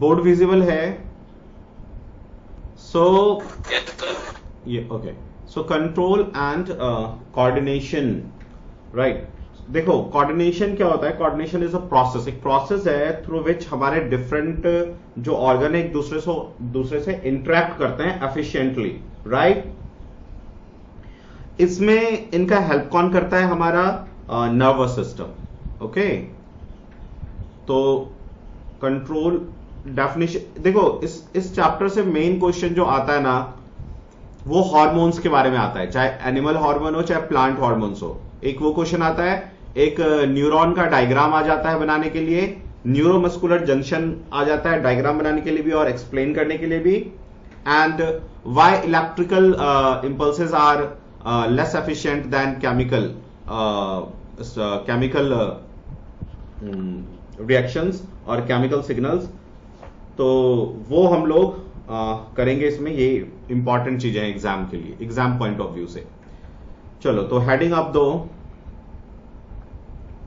Board visible है? सो ये okay, so control and coordination, right. देखो कोऑर्डिनेशन क्या होता है? कोऑर्डिनेशन इज अ प्रोसेस, एक प्रोसेस है थ्रू विच हमारे डिफरेंट जो ऑर्गन है एक दूसरे से इंटरेक्ट करते हैं एफिशिएंटली, राइट। इसमें इनका हेल्प कौन करता है? हमारा नर्वस सिस्टम, ओके। तो कंट्रोल डेफिनेशन देखो, इस चैप्टर से मेन क्वेश्चन जो आता है ना, वो हार्मोन्स के बारे में आता है, चाहे एनिमल हार्मोन हो चाहे प्लांट हार्मोन्स हो। एक वो क्वेश्चन आता है, एक न्यूरॉन का डायग्राम आ जाता है बनाने के लिए, न्यूरोमस्कुलर जंक्शन आ जाता है डायग्राम बनाने के लिए भी और एक्सप्लेन करने के लिए भी, and why electrical impulses are less efficient than chemical reactions और केमिकल सिग्नल्स। तो वो हम लोग करेंगे इसमें, ये इंपॉर्टेंट चीजें हैं एग्जाम के लिए, एग्जाम पॉइंट ऑफ व्यू से। चलो, तो हेडिंग अप दो,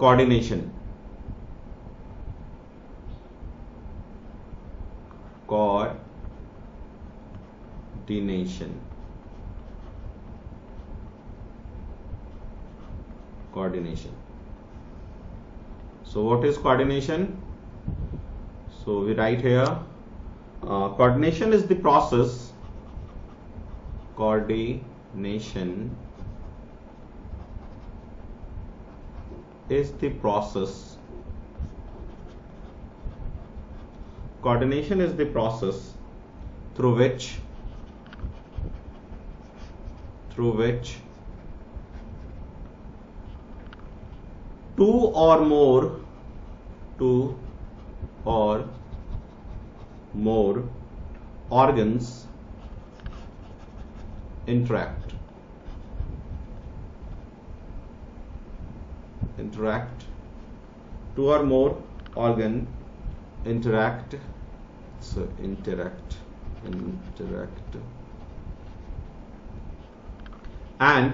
coordination. Coordination. So what is coordination? So we write here, coordination is the process. Coordination is the process. Coordination is the process through which two or more organs interact. Two or more organ interact. So interact and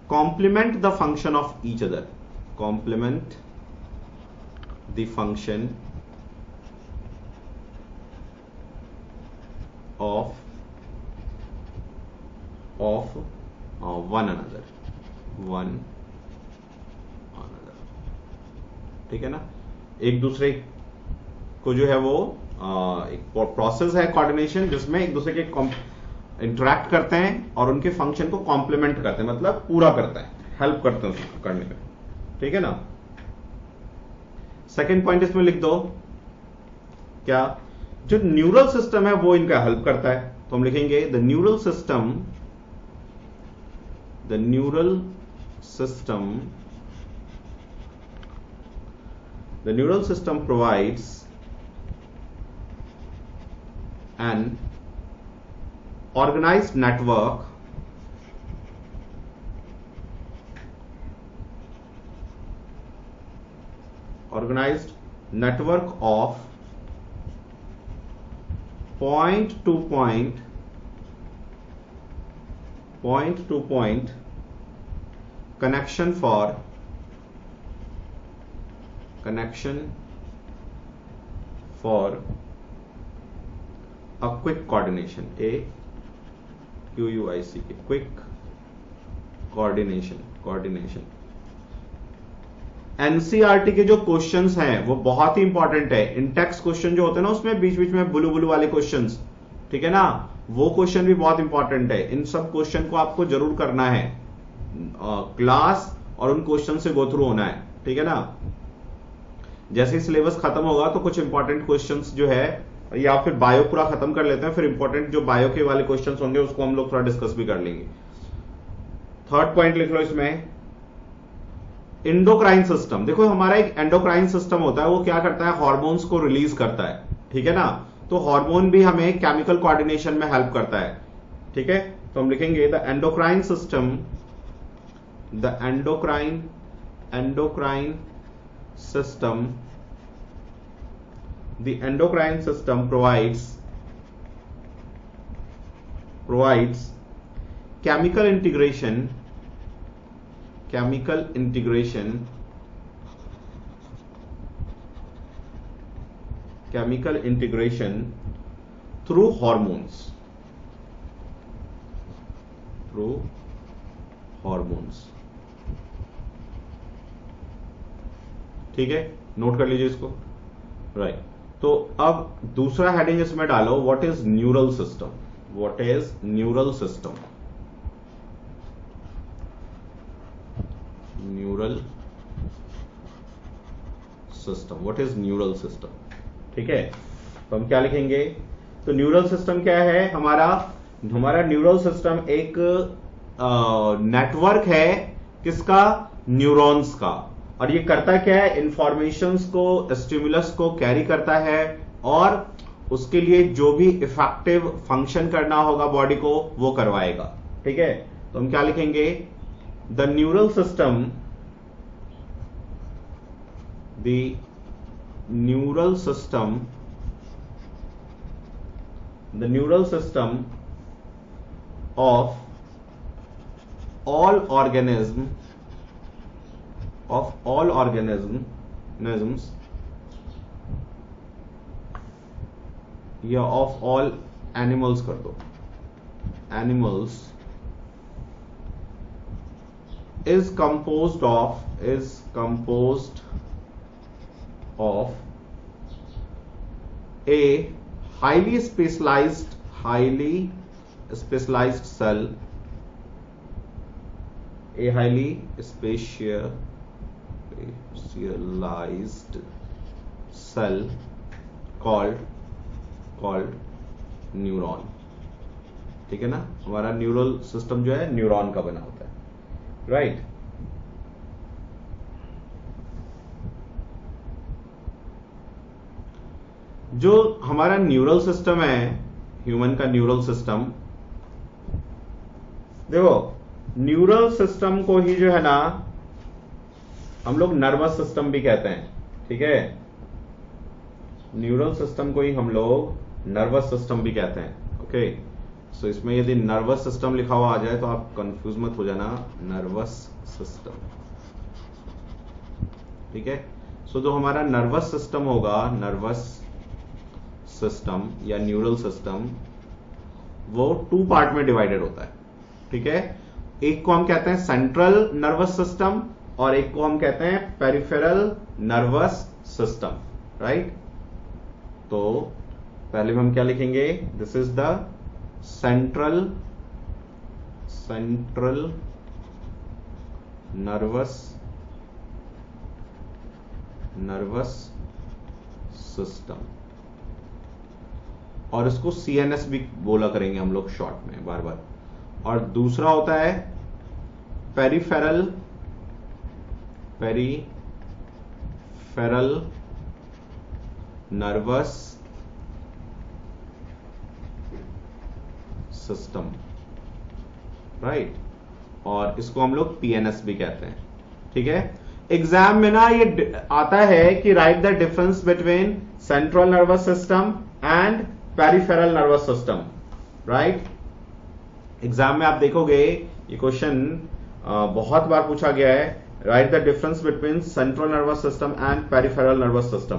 complement the function of each other. Complement the function of one another. ठीक है ना? एक दूसरे को जो है वो एक प्रोसेस है कोऑर्डिनेशन, जिसमें एक दूसरे के इंटरैक्ट करते हैं और उनके फंक्शन को कॉम्प्लीमेंट करते हैं, मतलब पूरा करते हैं, हेल्प करते हैं उसको करने में, ठीक है ना? सेकेंड पॉइंट इसमें लिख दो, क्या? जो न्यूरल सिस्टम है वो इनका हेल्प करता है, तो हम लिखेंगे the neural system provides an organized network of point to point connection for a quick coordination, quick coordination। NCERT के जो क्वेश्चंस हैं वो बहुत ही इंपॉर्टेंट है। इंटेक्स क्वेश्चन जो होते हैं ना, उसमें बीच बीच में ब्लू वाले क्वेश्चंस, ठीक है ना, वो क्वेश्चन भी बहुत इंपॉर्टेंट है। इन सब क्वेश्चन को आपको जरूर करना है क्लास, और उन क्वेश्चन से गो थ्रू होना है, ठीक है ना? जैसे ही सिलेबस खत्म होगा तो कुछ इंपॉर्टेंट क्वेश्चंस जो है, या फिर बायो पूरा खत्म कर लेते हैं, फिर इंपॉर्टेंट जो बायो के वाले क्वेश्चंस होंगे उसको हम लोग थोड़ा डिस्कस भी कर लेंगे। थर्ड पॉइंट लिख लो इसमें, एंडोक्राइन सिस्टम। देखो हमारा एक एंडोक्राइन सिस्टम होता है, वो क्या करता है? हार्मोन्स को रिलीज करता है, ठीक है ना? तो हार्मोन भी हमें केमिकल कोऑर्डिनेशन में हेल्प करता है, ठीक है? तो हम लिखेंगे the endocrine system provides chemical integration chemical integration through hormones. Through hormones. ठीक है, नोट कर लीजिए इसको, राइट। तो अब दूसरा हेडिंग इसमें डालो, what is neural system. What is neural system. Neural system, what is neural system. ठीक है, तो हम क्या लिखेंगे, तो न्यूरल सिस्टम क्या है, हमारा न्यूरल सिस्टम एक नेटवर्क है, किसका, न्यूरॉन्स का। और ये करता क्या है, इंफॉर्मेशंस को, स्टिमुलस को कैरी करता है और उसके लिए जो भी इफेक्टिव फंक्शन करना होगा बॉडी को वो करवाएगा। ठीक है, तो हम क्या लिखेंगे, the neural system, the neural system, the neural system of all organisms या of all animals कर दो, animals is composed of a highly specialized cell, a highly specialized cell called neuron. ठीक है ना, हमारा न्यूरल सिस्टम जो है neuron का बना होता है, राइट। जो हमारा न्यूरल सिस्टम है, ह्यूमन का न्यूरल सिस्टम, देखो न्यूरल सिस्टम को ही जो है ना हम लोग नर्वस सिस्टम भी कहते हैं। ठीक है, न्यूरल सिस्टम को ही हम लोग नर्वस सिस्टम भी कहते हैं। ओके, सो इसमें यदि नर्वस सिस्टम लिखा हुआ आ जाए तो आप कंफ्यूज मत हो जाना, नर्वस सिस्टम। ठीक है, सो जो हमारा नर्वस सिस्टम होगा, नर्वस सिस्टम या न्यूरल सिस्टम, वो 2 पार्ट में डिवाइडेड होता है। ठीक है, एक को हम कहते हैं सेंट्रल नर्वस सिस्टम और एक को हम कहते हैं पेरिफेरल नर्वस सिस्टम, राइट। तो पहले में हम क्या लिखेंगे, this is the central nervous system, और इसको सीएनएस भी बोला करेंगे हम लोग शॉर्ट में बार बार। और दूसरा होता है पेरिफेरल नर्वस सिस्टम, राइट, और इसको हम लोग पीएनएस भी कहते हैं। ठीक है, एग्जाम में ना ये आता है कि right the difference between central nervous system and peripheral nervous system, right. Exam में आप देखोगे ये क्वेश्चन बहुत बार पूछा गया है, right the difference between central nervous system and peripheral nervous system.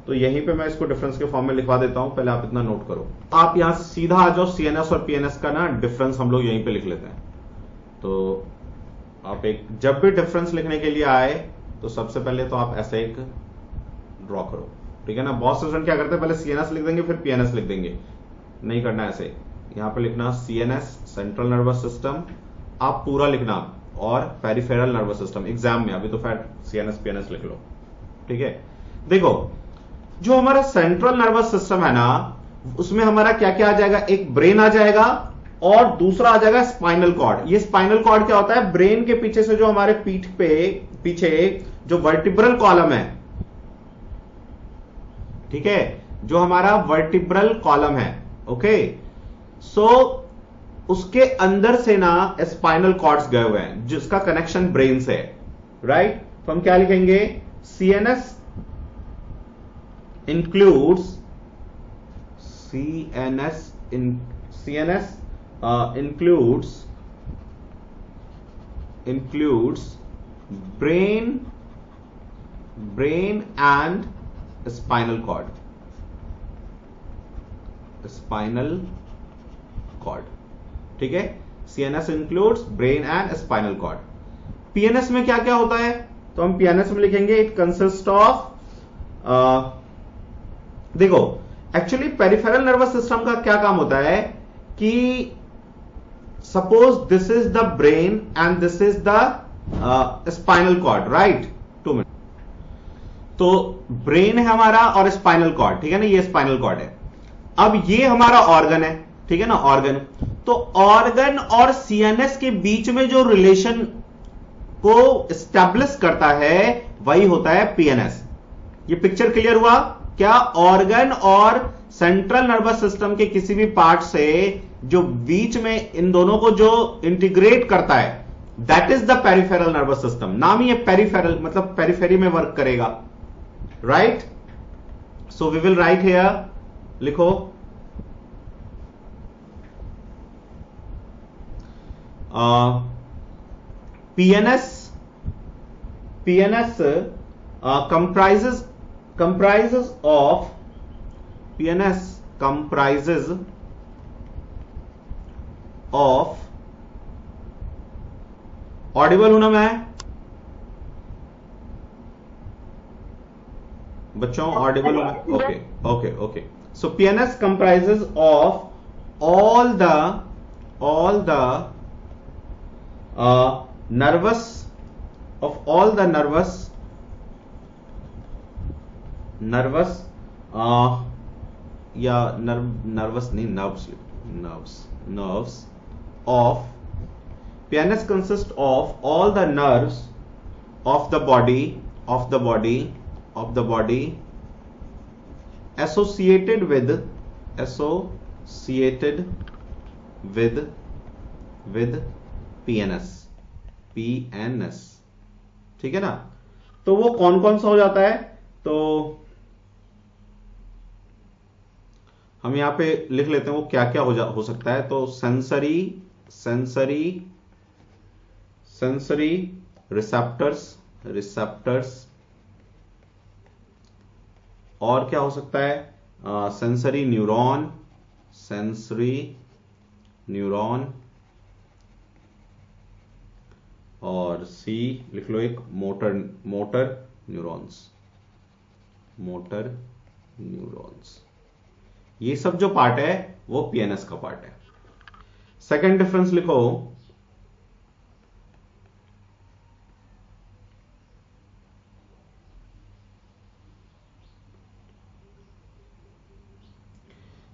तो यहीं पे मैं इसको डिफरेंस के फॉर्म में लिखवा देता हूं, पहले आप इतना नोट करो। आप यहां सीधा आ जाओ, सीएनएस और पीएनएस का ना डिफरेंस हम लोग यहीं पे लिख लेते हैं। तो आप एक जब भी डिफरेंस लिखने के लिए आए तो सबसे पहले तो आप ऐसे एक ड्रॉ करो। ठीक है ना, बहुत से स्टूडेंट क्या करते हैं, पहले सीएनएस लिख देंगे फिर पीएनएस लिख देंगे, नहीं करना ऐसे। यहां पे लिखना सीएनएस सेंट्रल नर्वस सिस्टम, आप पूरा लिखना, और पेरिफेरल नर्वस सिस्टम एग्जाम में, अभी तो फिर सीएनएस पीएनएस लिख लो। ठीक है, देखो जो हमारा सेंट्रल नर्वस सिस्टम है ना, उसमें हमारा क्या क्या आ जाएगा, एक ब्रेन आ जाएगा और दूसरा आ जाएगा स्पाइनल कॉर्ड। ये स्पाइनल कॉर्ड क्या होता है, ब्रेन के पीछे से जो हमारे पीठ पे पीछे जो वर्टिब्रल कॉलम है, ठीक है, जो हमारा वर्टिब्रल कॉलम है, ओके, सो उसके अंदर से ना स्पाइनल कॉर्ड्स गए हुए हैं जिसका कनेक्शन ब्रेन से है, राइट। तो हम क्या लिखेंगे, CNS includes brain and spinal cord, spinal cord, ठीक है। CNS includes brain and spinal cord. PNS में क्या क्या होता है, तो हम पीएनएस में लिखेंगे इट कंसिस्ट ऑफ, देखो एक्चुअली पेरिफेरल नर्वस सिस्टम का क्या काम होता है कि suppose this is the brain and this is the spinal cord, right. 2 minute. तो ब्रेन है हमारा और स्पाइनल कॉर्ड, ठीक है ना, ये स्पाइनल कॉर्ड है। अब ये हमारा ऑर्गन है, ठीक है ना, ऑर्गन। तो ऑर्गन और सीएनएस के बीच में जो रिलेशन को एस्टैब्लिश करता है वही होता है पीएनएस। ये पिक्चर क्लियर हुआ क्या? ऑर्गन और सेंट्रल नर्वस सिस्टम के किसी भी पार्ट से जो बीच में इन दोनों को जो इंटीग्रेट करता है, that is the peripheral nervous system. नाम ही है पेरिफेरल, मतलब पेरिफेरी में वर्क करेगा, right. So we will write here, लिखो PNS comprises of ऑडिबल हूं ना मैं बच्चों? ऑडिबल हूं मैं? Okay okay okay. So PNS comprises of all the nervous या nervous नहीं, nerves of PNS consists of all the nerves of the body associated with PNS, ठीक है ना। तो वो कौन कौन सा हो जाता है, तो हम यहां पे लिख लेते हैं वो क्या क्या हो सकता है। तो सेंसरी रिसेप्टर्स, और क्या हो सकता है? सेंसरी न्यूरॉन, और सी लिख लो एक मोटर न्यूरॉन्स। ये सब जो पार्ट है वो पीएनएस का पार्ट है। सेकंड डिफरेंस लिखो,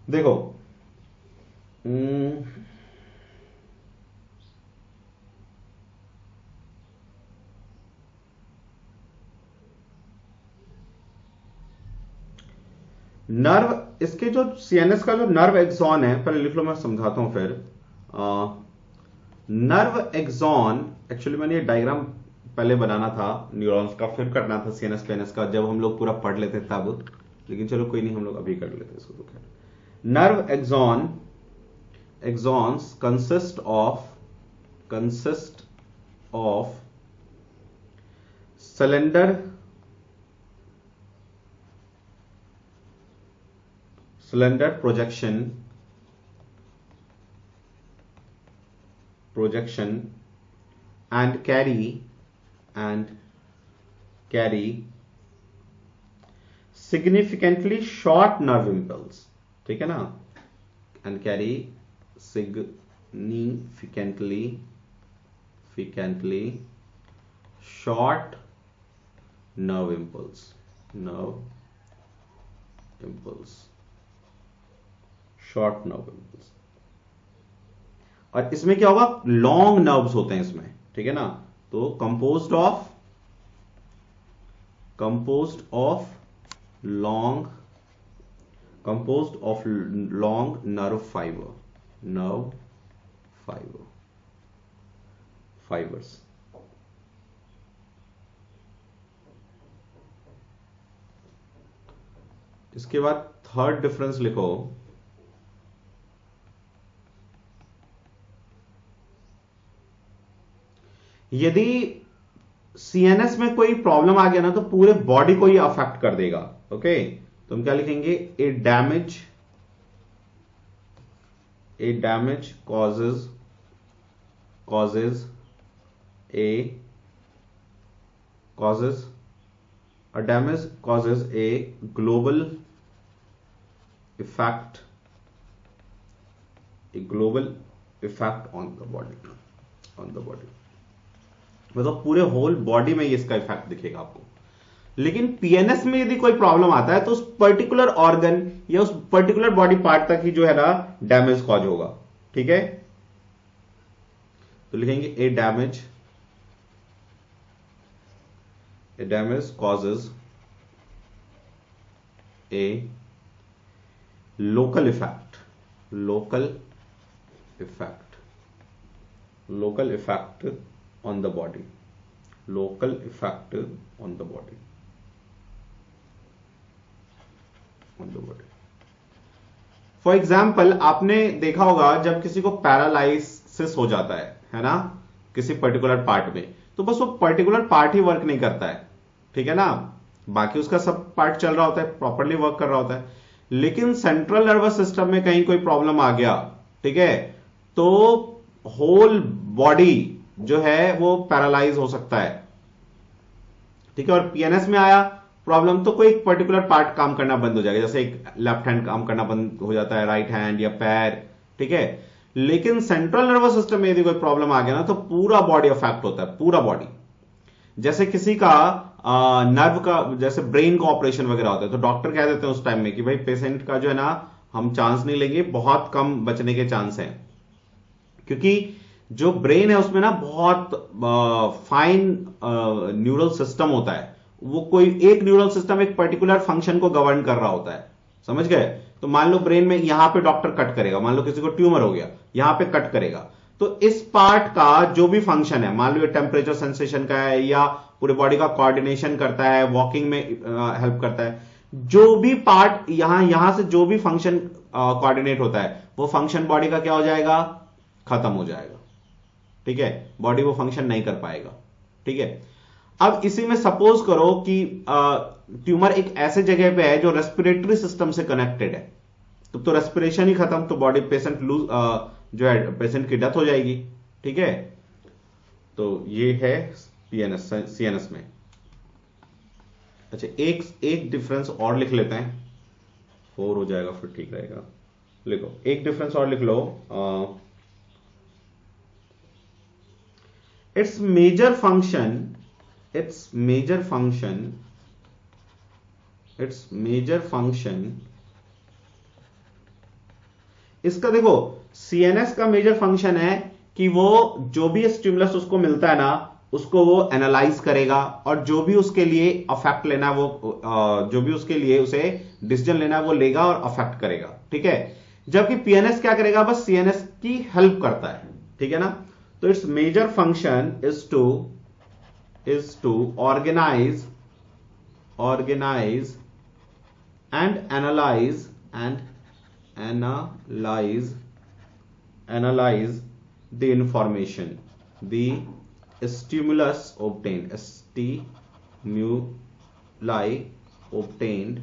देखो नर्व, इसके जो सीएनएस का जो नर्व एक्सॉन है, पहले लिख लो, मैं समझाता हूं फिर। नर्व एक्सॉन, एक्चुअली मैंने ये डायग्राम पहले बनाना था न्यूरॉन्स का, फिर करना था सीएनएस पीएनएस का, जब हम लोग पूरा पढ़ लेते तब, लेकिन चलो कोई नहीं, हम लोग अभी कर लेते इसको। तो खैर, nerve axons consist of cylinder projection and carry significantly short nerve impulse, ठीक है ना, and carry significantly short nerve impulse, short nerve impulse. और इसमें क्या होगा? लॉन्ग नर्व्स होते हैं इसमें, ठीक है ना। तो composed of long nerve fibres. इसके बाद थर्ड डिफरेंस लिखो, यदि सीएनएस में कोई प्रॉब्लम आ गया ना तो पूरे बॉडी को ही अफेक्ट कर देगा, ओके। तो हम क्या लिखेंगे? A damage A damage causes a damage causes a global effect on the body मतलब पूरे होल बॉडी में इसका इफेक्ट दिखेगा आपको। लेकिन पीएनएस में यदि कोई प्रॉब्लम आता है तो उस पर्टिकुलर ऑर्गन या उस पर्टिकुलर बॉडी पार्ट तक ही जो है ना डैमेज कॉज होगा। ठीक है, तो लिखेंगे a damage causes a local effect on the body, for example आपने देखा होगा जब किसी को पैरालाइसिस हो जाता है ना, किसी पर्टिकुलर पार्ट में, तो बस वो पर्टिकुलर पार्ट ही वर्क नहीं करता है, ठीक है ना, बाकी उसका सब पार्ट चल रहा होता है, प्रॉपरली वर्क कर रहा होता है। लेकिन सेंट्रल नर्वस सिस्टम में कहीं कोई प्रॉब्लम आ गया, ठीक है, तो होल बॉडी जो है वो पैरालाइज हो सकता है। ठीक है, और पीएनएस में आया प्रॉब्लम तो कोई एक पर्टिकुलर पार्ट काम करना बंद हो जाएगा, जैसे एक लेफ्ट हैंड काम करना बंद हो जाता है, राइट हैंड या पैर। ठीक है, लेकिन सेंट्रल नर्वस सिस्टम में यदि कोई प्रॉब्लम आ गया ना तो पूरा बॉडी अफेक्ट होता है, पूरा बॉडी। जैसे किसी का नर्व का, जैसे ब्रेन का ऑपरेशन वगैरह होता है तो डॉक्टर कह देते हैं उस टाइम में कि भाई पेशेंट का जो है ना हम चांस नहीं लेंगे, बहुत कम बचने के चांस हैं, क्योंकि जो ब्रेन है उसमें ना बहुत फाइन न्यूरल सिस्टम होता है, वो कोई एक न्यूरल सिस्टम एक पर्टिकुलर फंक्शन को गवर्न कर रहा होता है, समझ गए। तो मान लो ब्रेन में यहां पे डॉक्टर कट करेगा, मान लो किसी को ट्यूमर हो गया, यहां पे कट करेगा, तो इस पार्ट का जो भी फंक्शन है, मान लो ये टेम्परेचर सेंसेशन का है या पूरे बॉडी का कोऑर्डिनेशन करता है, वॉकिंग में हेल्प करता है, जो भी पार्ट यहां से जो भी फंक्शन कोऑर्डिनेट होता है वो फंक्शन बॉडी का क्या हो जाएगा, खत्म हो जाएगा। ठीक है, बॉडी वो फंक्शन नहीं कर पाएगा। ठीक है, अब इसी में सपोज करो कि ट्यूमर एक ऐसे जगह पे है जो रेस्पिरेटरी सिस्टम से कनेक्टेड है, तो रेस्पिरेशन ही खत्म, तो बॉडी पेशेंट लूज जो है पेशेंट की डेथ हो जाएगी। ठीक है, तो ये है पीएनएस सीएनएस में। अच्छा, एक डिफरेंस और लिख लेते हैं, 4 हो जाएगा फिर ठीक रहेगा। लिखो, एक डिफरेंस और लिख लो, its major function इसका देखो, सीएनएस का मेजर फंक्शन है कि वो जो भी स्टिमुलस उसको मिलता है ना उसको वो एनालाइज करेगा, और जो भी उसके लिए अफेक्ट लेना है वो जो भी उसके लिए उसे डिसीजन लेना है वो लेगा और अफेक्ट करेगा। ठीक है, जबकि पीएनएस क्या करेगा, बस सीएनएस की हेल्प करता है। ठीक है ना, तो its major function is to organize and analyze the information, the stimuli obtained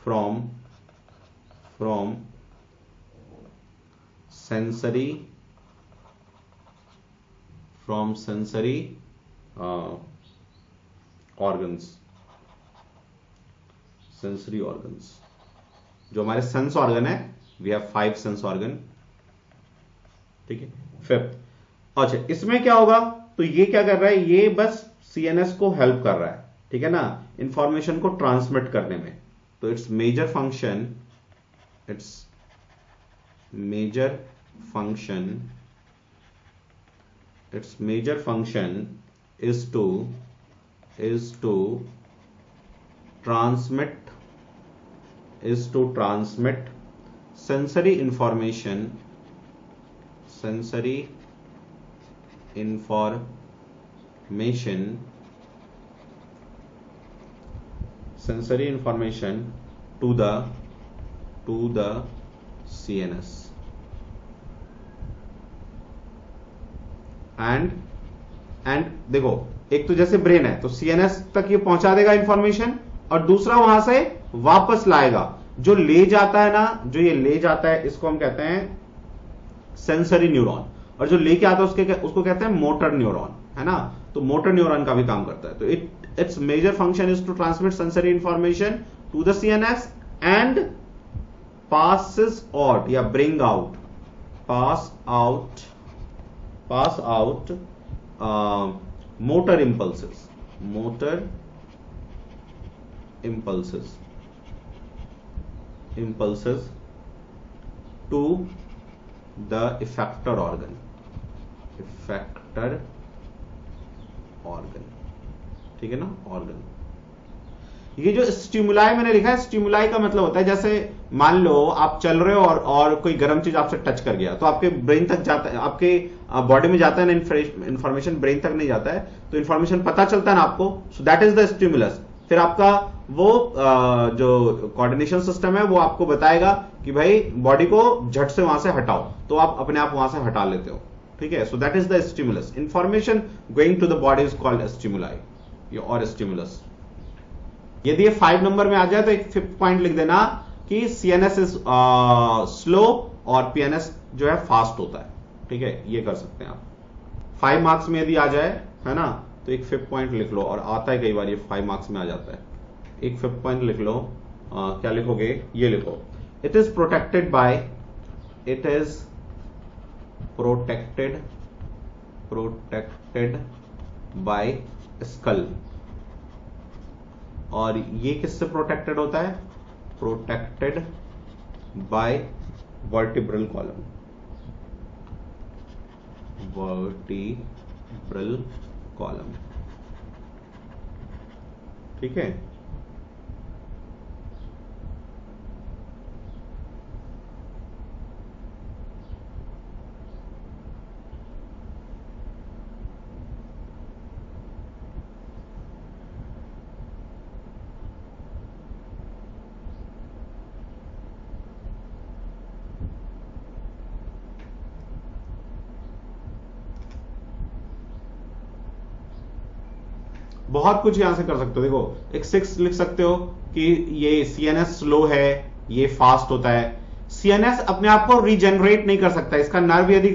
from sensory organs, जो हमारे सेंस ऑर्गन है, वी हैव 5 सेंस ऑर्गन। ठीक है, 5th। अच्छा, इसमें क्या होगा, तो ये क्या कर रहा है, ये बस सीएनएस को हेल्प कर रहा है, ठीक है ना, इंफॉर्मेशन को ट्रांसमिट करने में। तो it's major function is to transmit sensory information to the CNS and देखो, एक तो जैसे ब्रेन है तो सीएनएस तक ये पहुंचा देगा इंफॉर्मेशन, और दूसरा वहां से वापस लाएगा। जो ले जाता है ना, जो ये ले जाता है, इसको हम कहते हैं सेंसरी न्यूरॉन, और जो लेके आता है उसको कहते हैं मोटर न्यूरॉन, है ना। तो मोटर न्यूरॉन का भी काम करता है। तो it's major function is to transmit sensory information to the CNS and passes out या bring out, pass out motor impulses to the effector organ, ठीक है ना, ऑर्गन। ये जो स्टिमुलाई मैंने लिखा है, स्टिमुलाई का मतलब होता है जैसे मान लो आप चल रहे हो और कोई गर्म चीज आपसे टच कर गया, तो आपके ब्रेन तक जाता है, आपके बॉडी में जाता है ना इंफॉर्मेशन, ब्रेन तक नहीं जाता है, तो इंफॉर्मेशन पता चलता है ना आपको, सो दैट इज द स्टिमुलस। फिर आपका वो जो कोऑर्डिनेशन सिस्टम है वो आपको बताएगा कि भाई बॉडी को झट से वहां से हटाओ, तो आप अपने आप वहां से हटा लेते हो, ठीक है। So that is the stimulus. Information going to the body is called stimuli और स्टिमुलस। यदि ये 5 नंबर में आ जाए तो एक 5th पॉइंट लिख देना कि सीएनएस इज स्लो और पीएनएस जो है फास्ट होता है, ठीक है, ये कर सकते हैं आप। 5 मार्क्स में यदि आ जाए, है ना, तो एक 5th पॉइंट लिख लो, और आता है कई बार ये 5 मार्क्स में आ जाता है। एक 5th पॉइंट लिख लो, क्या लिखोगे, ये लिखो, it is protected by skull. और ये किससे प्रोटेक्टेड होता है, प्रोटेक्टेड बाय वर्टिब्रल कॉलम, ठीक है। बहुत कुछ यहां से कर सकते हो। देखो, एक 6 लिख सकते हो कि ये सीएनएस स्लो है, ये फास्ट होता है। सीएनएस अपने आप को रीजनरेट नहीं कर सकता, इसका नर्व यदि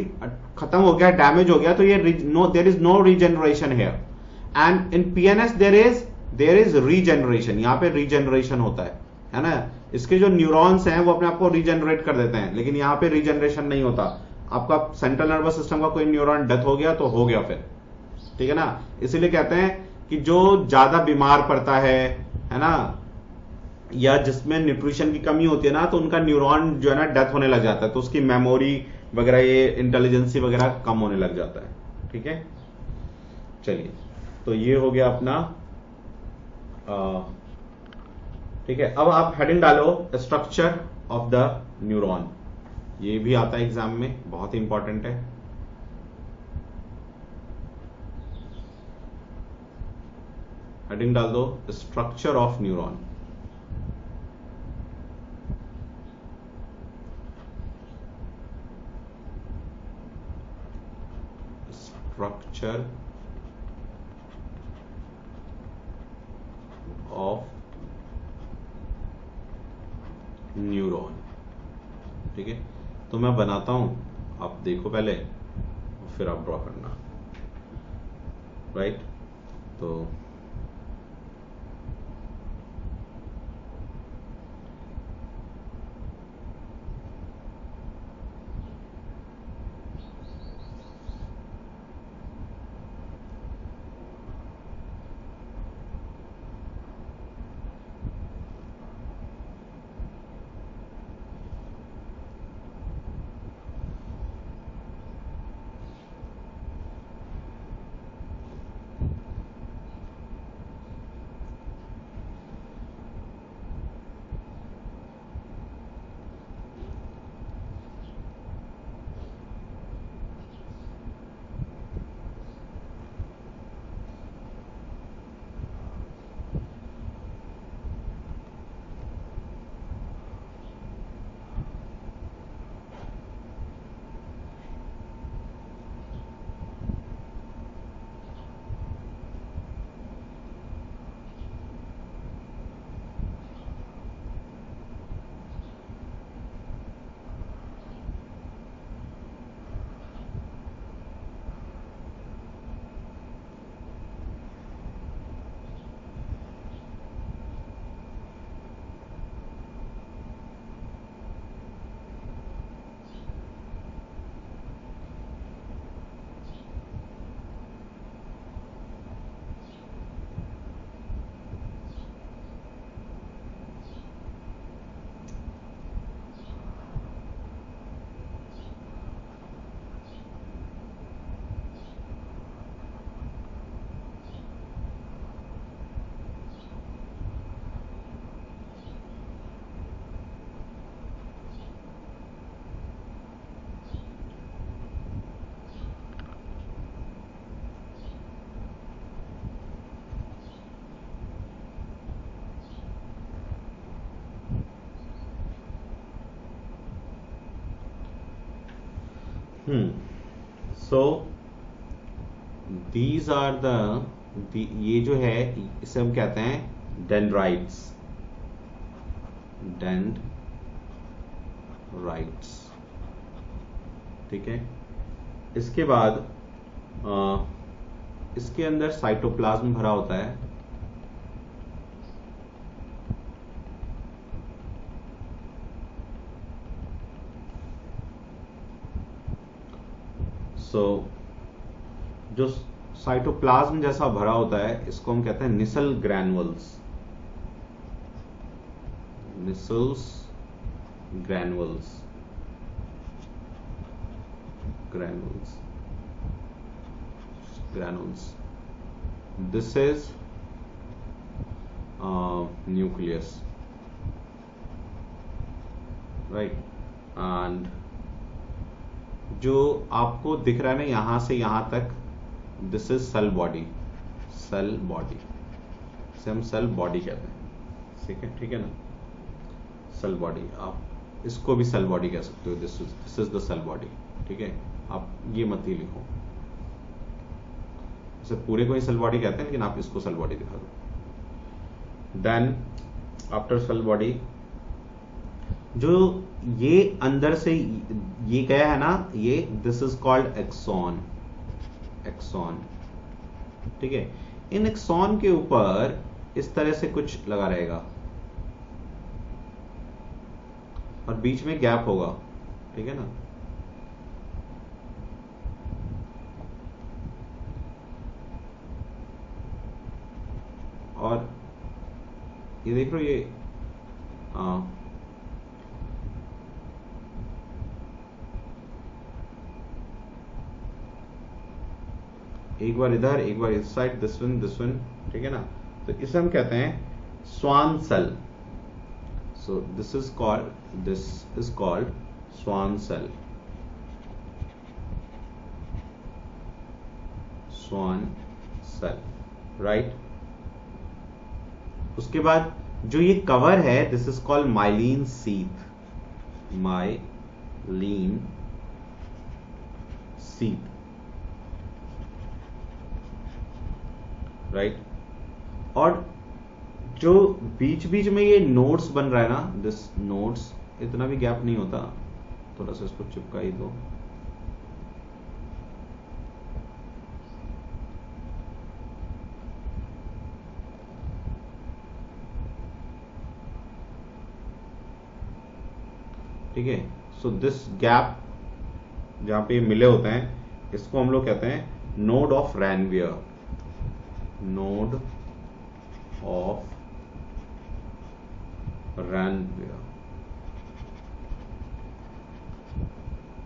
खत्म हो गया, डैमेज हो गया, तो ये there is no regeneration here. And in PNS there is regeneration, यहां पे रीजनरेशन होता है ना। इसके जो न्यूरॉन्स हैं वो अपने आप को रीजनरेट कर देते हैं, लेकिन यहां पे रीजनरेशन नहीं होता। आपका सेंट्रल नर्वस सिस्टम का कोई न्यूरॉन डेथ हो गया तो हो गया फिर, ठीक है ना। इसीलिए कहते हैं कि जो ज्यादा बीमार पड़ता है ना, या जिसमें न्यूट्रिशन की कमी होती है ना, तो उनका न्यूरॉन जो है ना डेथ होने लग जाता है, तो उसकी मेमोरी वगैरह, ये इंटेलिजेंसी वगैरह कम होने लग जाता है, ठीक है। चलिए, तो ये हो गया अपना, ठीक है। अब आप हेडिंग डालो स्ट्रक्चर ऑफ द न्यूरॉन, ये भी आता है एग्जाम में, बहुत ही इंपॉर्टेंट है। हेडिंग डाल दो structure of neuron. Structure of neuron, ठीक है। तो मैं बनाता हूं, आप देखो पहले, फिर आप ड्रॉ करना, राइट। तो सो दीज आर द ये जो है इसे हम कहते हैं डेंड्राइट्स, डेंड्राइट्स, ठीक है। इसके बाद इसके अंदर साइटोप्लाज्म भरा होता है, जो साइटोप्लाज्म जैसा भरा होता है इसको हम कहते हैं Nissl granules, Nissl's granules, granules. This is nucleus, right. And जो आपको दिख रहा है ना यहां से यहां तक, this is cell body, cell body, इसे हम सेल बॉडी कहते हैं, ठीक है ना, सेल बॉडी। आप इसको भी सेल बॉडी कह सकते हो, this is the cell body, ठीक है। आप ये मत ही लिखो, इसे पूरे को ही सेल बॉडी कहते हैं, लेकिन आप इसको सेल बॉडी दिखा दो। देन आफ्टर सेल बॉडी, जो ये अंदर से ये गया है ना, ये this is called axon, axon, ठीक है। इन एक्सॉन के ऊपर इस तरह से कुछ लगा रहेगा और बीच में गैप होगा, ठीक है ना। और ये देख लो, ये एक बार इधर एक बार इस साइड, दिस वन, ठीक है ना। तो इसे हम कहते हैं Schwann cell. So this is called Schwann cell, Schwann cell, right. उसके बाद जो ये कवर है, this is called myelin sheath, myelin sheath, right. और जो बीच बीच में ये नोड्स बन रहा है ना, दिस नोड्स, इतना भी गैप नहीं होता, थोड़ा सा इसको चिपका ही दो, ठीक है। सो दिस गैप जहां पे मिले होते हैं, इसको हम लोग कहते हैं node of Ranvier, node of Ranvier,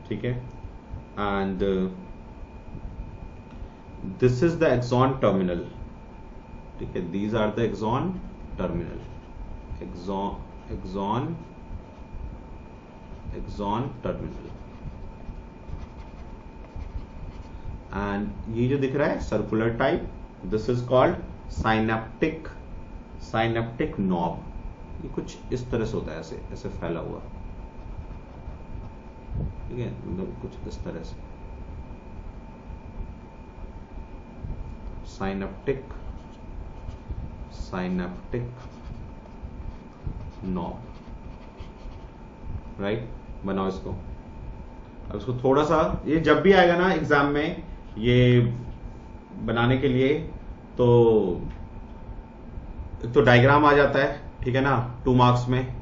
ठीक है। And this is the axon terminal, ठीक है। These are the axon terminal, axon terminal. And ये जो दिख रहा है circular type, this is called synaptic knob. ये कुछ इस तरह से होता है, ऐसे ऐसे फैला हुआ, ठीक है, मतलब कुछ इस तरह से साइनेप्टिक नॉब, राइट। बनाओ इसको। अब इसको थोड़ा सा, ये जब भी आएगा ना एग्जाम में ये बनाने के लिए, तो डायग्राम आ जाता है, ठीक है ना, 2 मार्क्स में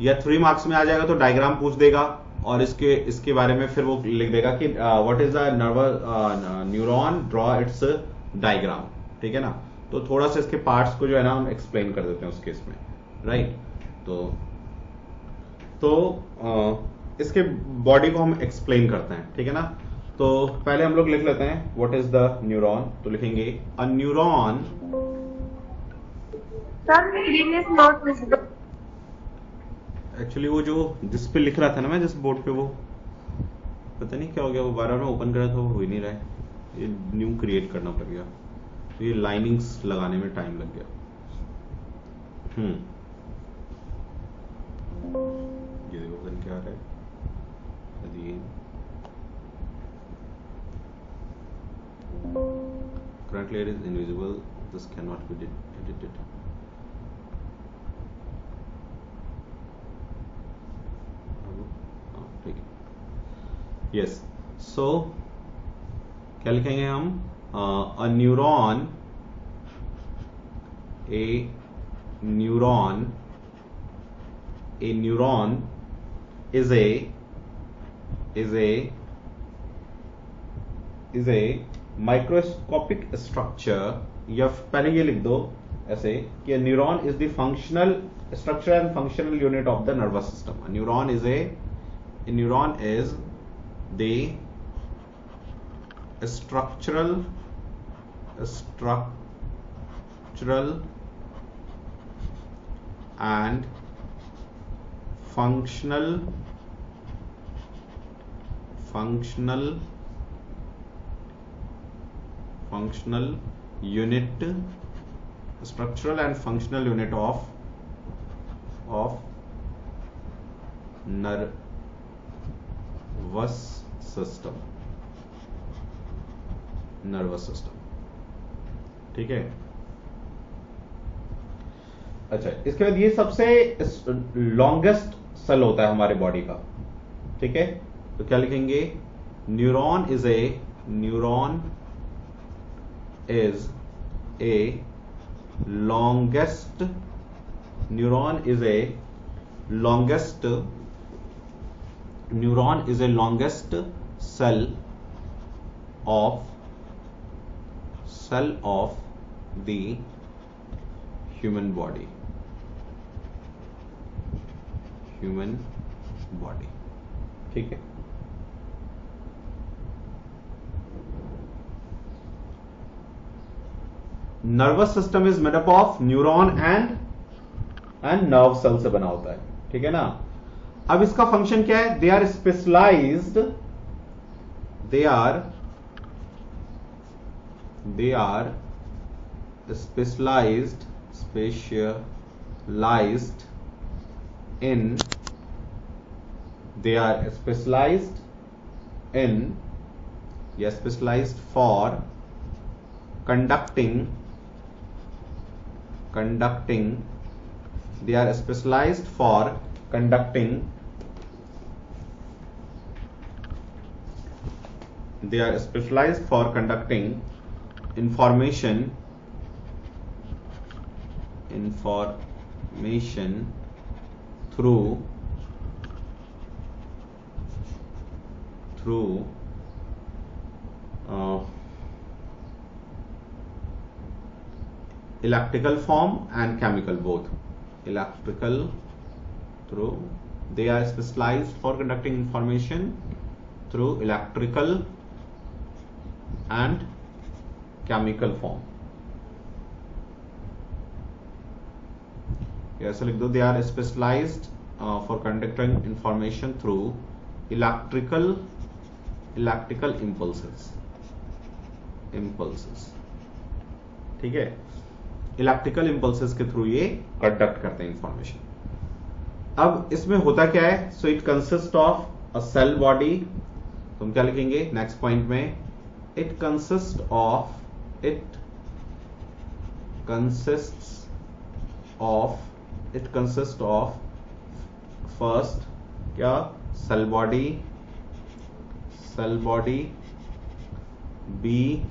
या 3 मार्क्स में आ जाएगा, तो डायग्राम पूछ देगा और इसके बारे में फिर वो लिख देगा कि what is the neuron, draw it's diagram, ठीक है ना। तो थोड़ा सा इसके पार्ट्स को जो है ना हम एक्सप्लेन कर देते हैं उस केस में, राइट। तो इसके बॉडी को हम एक्सप्लेन करते हैं, ठीक है ना। तो पहले हम लोग लिख लेते हैं व्हाट इज द न्यूरॉन। तो लिखेंगे अ न्यूरॉन, एक्चुअली वो जो जिस पे लिख रहा था ना मैं, जिस बोर्ड पे, वो पता नहीं क्या हो गया, वो बार बार ओपन करा था, वो हो ही नहीं रहा है, ये न्यू क्रिएट करना पड़ गया, तो ये लाइनिंग्स लगाने में टाइम लग गया। ये देखो बन क्या आ रहा है, current layer is invisible, this cannot be edited. ठीक है, यस. सो क्या लिखेंगे हम? अ neuron is a microscopic structure. या पहले ये लिख दो ऐसे कि neuron is the functional structure and functional unit of the nervous system. Neuron is the structural and functional unit, structural and functional unit of nervous system. ठीक है. अच्छा, इसके बाद ये सबसे लॉन्गेस्ट सेल होता है हमारे बॉडी का. ठीक है, तो क्या लिखेंगे? Neuron is a longest cell of the human body. ठीक है. Nervous system is made up of neuron and nerve cell से बना होता है. ठीक है ना. अब इसका फंक्शन क्या है? They are specialized for conducting information through electrical form and chemical, both. They are specialized for conducting information through electrical and chemical form. ऐसा लिख दो. They are specialized for conducting information through electrical impulses. ठीक है. Electrical impulses के through ये conduct करते हैं information. अब इसमें होता क्या है? So it consist of a cell body. तुम क्या लिखेंगे नेक्स्ट पॉइंट में? इट कंसिस्ट ऑफ फर्स्ट क्या? Cell body. B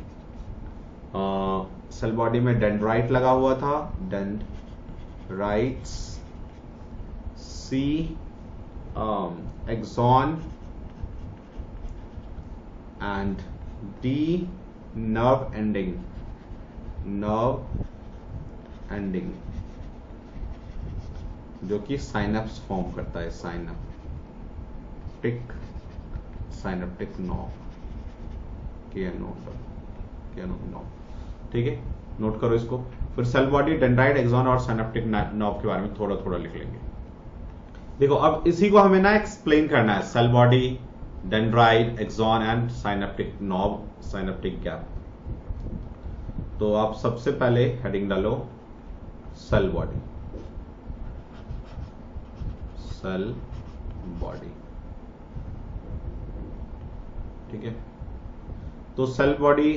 cell body में डेंड्राइट लगा हुआ था, dendrites. C axon and D nerve ending जो कि साइनेप्स फॉर्म करता है. Synaptic nerve nerve. ठीक है, नोट करो इसको. फिर सेल बॉडी, डेंड्राइट, एक्सॉन और साइनेप्टिक नर्व के बारे में थोड़ा लिख लेंगे. देखो, अब इसी को हमें ना एक्सप्लेन करना है. Cell body, dendrite, axon and synaptic nerve, synaptic gap. तो आप सबसे पहले हेडिंग डालो सेल बॉडी. ठीक है. तो सेल बॉडी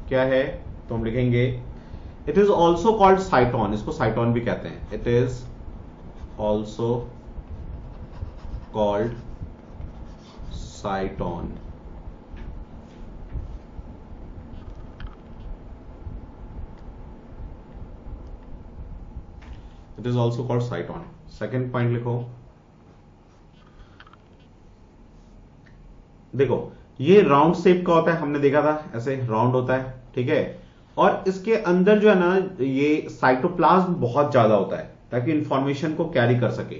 क्या है, तो हम लिखेंगे इट इज ऑल्सो कॉल्ड साइटोन, इसको साइटोन भी कहते हैं, it is also called साइटोन। It is also called साइटोन। Second point लिखो, देखो ये राउंड शेप का होता है, हमने देखा था ऐसे राउंड होता है, ठीक है, और इसके अंदर जो है ना ये साइटोप्लाज्म बहुत ज्यादा होता है ताकि इंफॉर्मेशन को कैरी कर सके,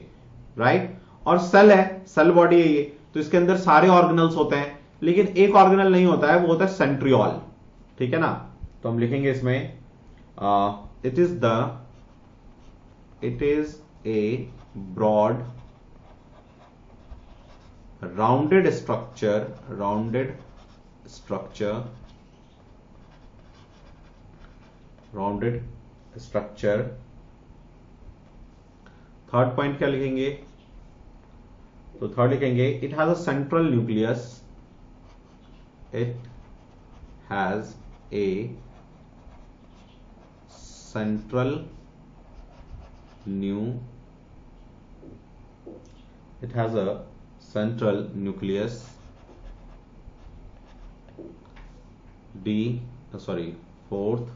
राइट। और सेल है, सेल बॉडी है ये, तो इसके अंदर सारे ऑर्गेनल्स होते हैं, लेकिन एक ऑर्गेनल नहीं होता है, वो होता है सेंट्रियोल, ठीक है ना। तो हम लिखेंगे इसमें it is a broad rounded structure, rounded structure, rounded structure। Third point क्या लिखेंगे, तो थर्ड लिखेंगे it has a central nucleus, it has a central it has a central nucleus, fourth,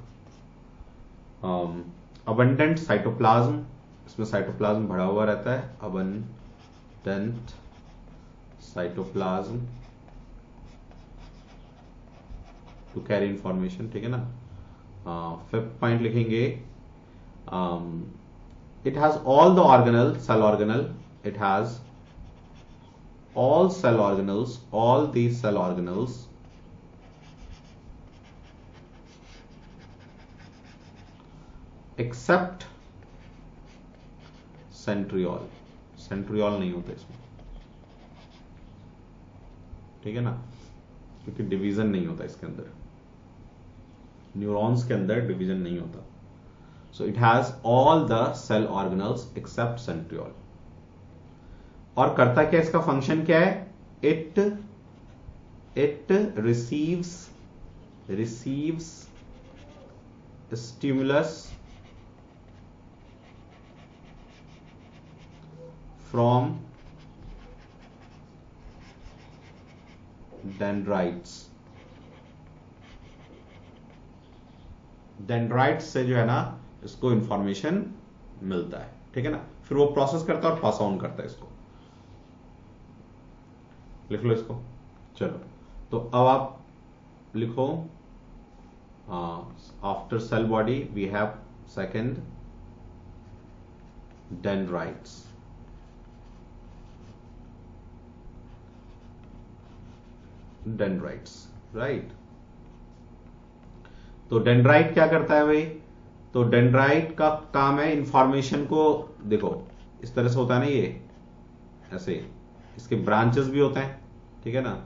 abundant cytoplasm, इसमें साइटोप्लाज्म भरा हुआ रहता है, abundant cytoplasm to carry information, ठीक है ना। फिफ्थ पॉइंट लिखेंगे it has all the cell organelle, it has all cell organelles, all these cell organelles except centriole, centriole नहीं होता इसमें, ठीक है ना, क्योंकि डिवीजन नहीं होता इसके अंदर, न्यूरॉन्स के अंदर डिवीजन नहीं होता। So it has all the cell organelles except centriole. और करता क्या, इसका फंक्शन क्या है, it receives stimulus from dendrites, dendrites से जो है ना इसको इंफॉर्मेशन मिलता है, ठीक है ना, फिर वो प्रोसेस करता है और पास ऑन करता है इसको। लिख लो इसको, चलो। तो अब आप लिखो after cell body we have second dendrites, right. तो डेंड्राइट क्या करता है भाई, तो डेंड्राइट का काम है इंफॉर्मेशन को, देखो इस तरह से होता है ना, ये ऐसे इसके ब्रांचेस भी होते हैं, ठीक है ना,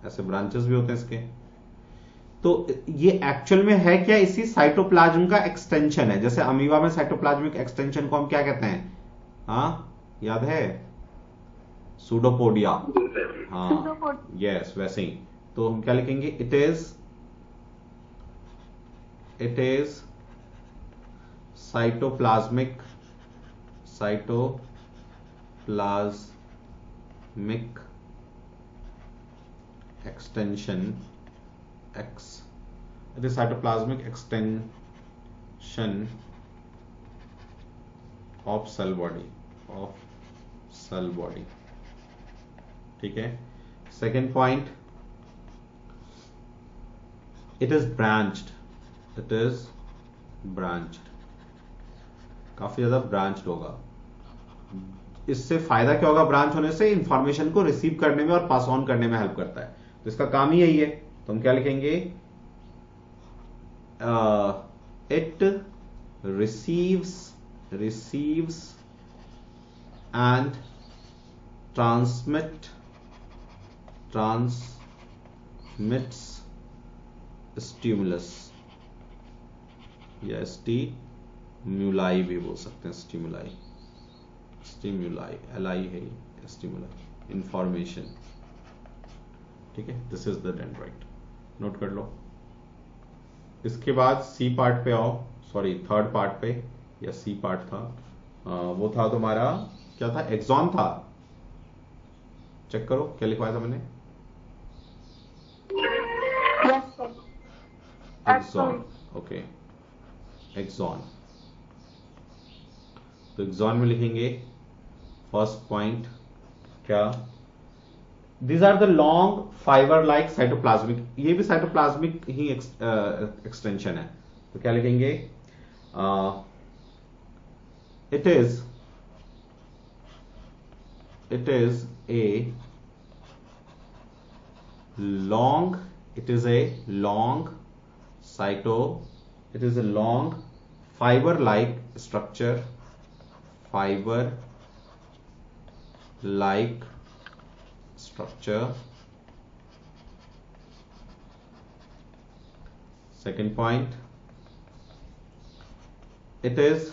ऐसे ब्रांचेस भी होते हैं इसके। तो ये एक्चुअल में है क्या, इसी साइटोप्लाज्म का एक्सटेंशन है। जैसे अमीबा में साइटोप्लाज्मिक एक्सटेंशन को हम क्या कहते हैं, हाँ याद है, सूडोपोडिया, हाँ यस, वैसे ही। तो हम क्या लिखेंगे, it is cytoplasmic extension it is cytoplasmic extension of cell body, ठीक है। Second point, it is branched, काफी ज्यादा ब्रांच्ड होगा। इससे फायदा क्या होगा, ब्रांच होने से इंफॉर्मेशन को रिसीव करने में और पास ऑन करने में हेल्प करता है, तो इसका काम ही यही है। तो हम क्या लिखेंगे, it receives and transmits stimulus, या स्टिमुलाई भी बोल सकते हैं, स्टिमुलाई LI है, स्टिमुलाई इंफॉर्मेशन, ठीक है। This is the dendrite, note कर लो। इसके बाद सी पार्ट पे आओ, सॉरी थर्ड पार्ट पे, या सी पार्ट था, वो था तुम्हारा, क्या था, एक्सॉन था। चेक करो क्या लिखवाया था मैंने, Yes, sir. Axon. Okay, axon. तो एक्सॉन में लिखेंगे फर्स्ट पॉइंट क्या, these are the long fiber like cytoplasmic, ये भी साइटोप्लाज्मिक ही एक्सटेंशन है। तो क्या लिखेंगे, it is a long, it is a long cyto, it is a long fiber like structure, fiber like structure. Second point, it is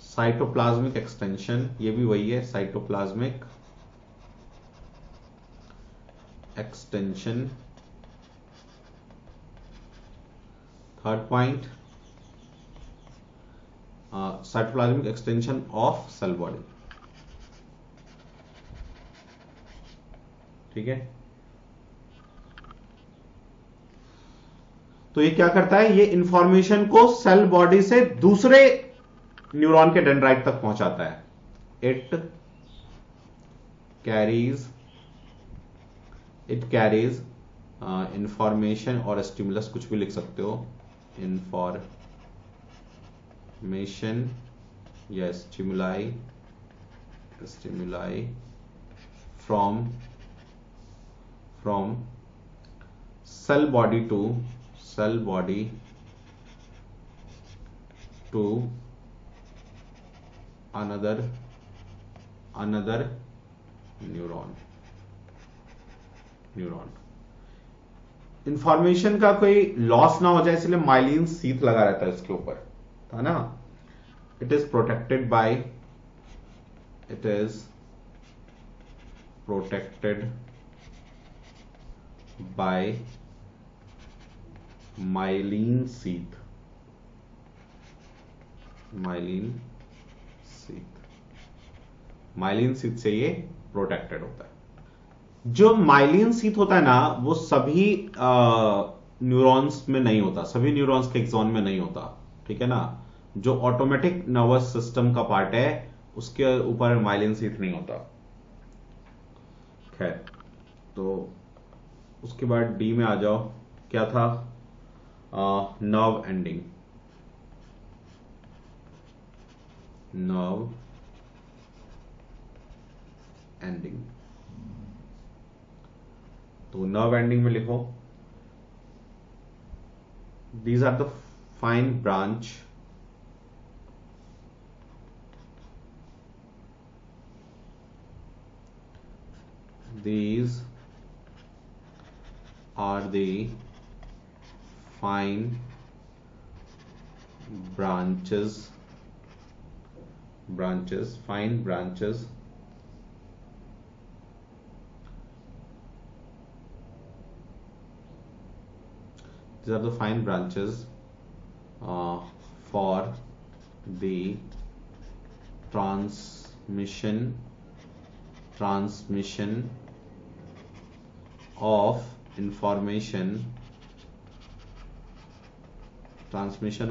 cytoplasmic extension, ये भी वही है, cytoplasmic extension. Third point, cytoplasmic extension of cell body. ठीक है, तो ये क्या करता है, ये इंफॉर्मेशन को सेल बॉडी से दूसरे न्यूरॉन के डेंड्राइट तक पहुंचाता है। इट कैरीज इंफॉर्मेशन और स्टिमुलस, कुछ भी लिख सकते हो, इंफॉर्मेशन या stimuli from cell body to another neuron। Information का कोई लॉस ना हो जाए इसलिए माइलिन सीथ लगा रहता है इसके ऊपर, था ना। It is protected bye myelin sheath. Myelin sheath से ये प्रोटेक्टेड होता है। जो माइलिन सीथ होता है ना, वो सभी न्यूरॉन्स में नहीं होता, सभी न्यूरॉन्स के एक्सॉन में नहीं होता, ठीक है ना। जो ऑटोमेटिक नर्वस सिस्टम का पार्ट है उसके ऊपर माइलिन सीथ नहीं होता। खैर, तो उसके बाद डी में आ जाओ, क्या था, नर्व एंडिंग। तो नर्व एंडिंग में लिखो, these are the fine branch these are the fine branches these are the fine branches for the transmission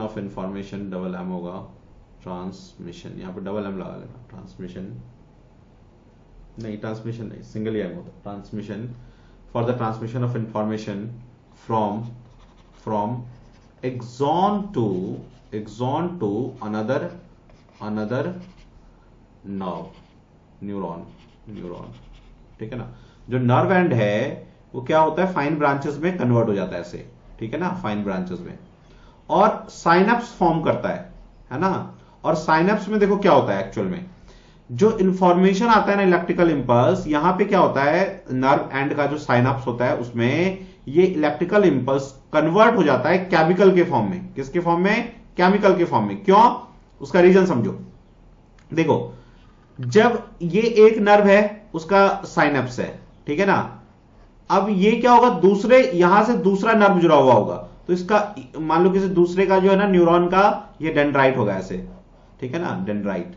of information, double M होगा, ट्रांसमिशन, यहां पे डबल एम लगा लेना, ट्रांसमिशन नहीं, सिंगल एम होता, transmission, for the transmission of information from axon to another neuron, ठीक है ना। जो नर्व एंड है वो क्या होता है, फाइन ब्रांचेस में कन्वर्ट हो जाता है ऐसे, ठीक है ना, फाइन ब्रांचेस में, और साइनेप्स फॉर्म करता है ना। और साइनेप्स में देखो क्या होता है एक्चुअल में, जो इंफॉर्मेशन आता है ना, इलेक्ट्रिकल इंपल्स, यहां पे क्या होता है, नर्व एंड का जो साइनेप्स होता है उसमें ये इलेक्ट्रिकल इंपल्स कन्वर्ट हो जाता है केमिकल के फॉर्म में। किसके फॉर्म में, केमिकल के फॉर्म में। क्यों, उसका रीजन समझो। देखो, जब ये एक नर्व है उसका साइनेप्स है, ठीक है ना, अब ये क्या होगा, दूसरे यहां से दूसरा नर्व जुड़ा हुआ होगा, तो इसका मान लो किसी दूसरे का जो है ना न्यूरॉन का ये डेंड्राइट होगा ऐसे, ठीक है ना, डेंड्राइट,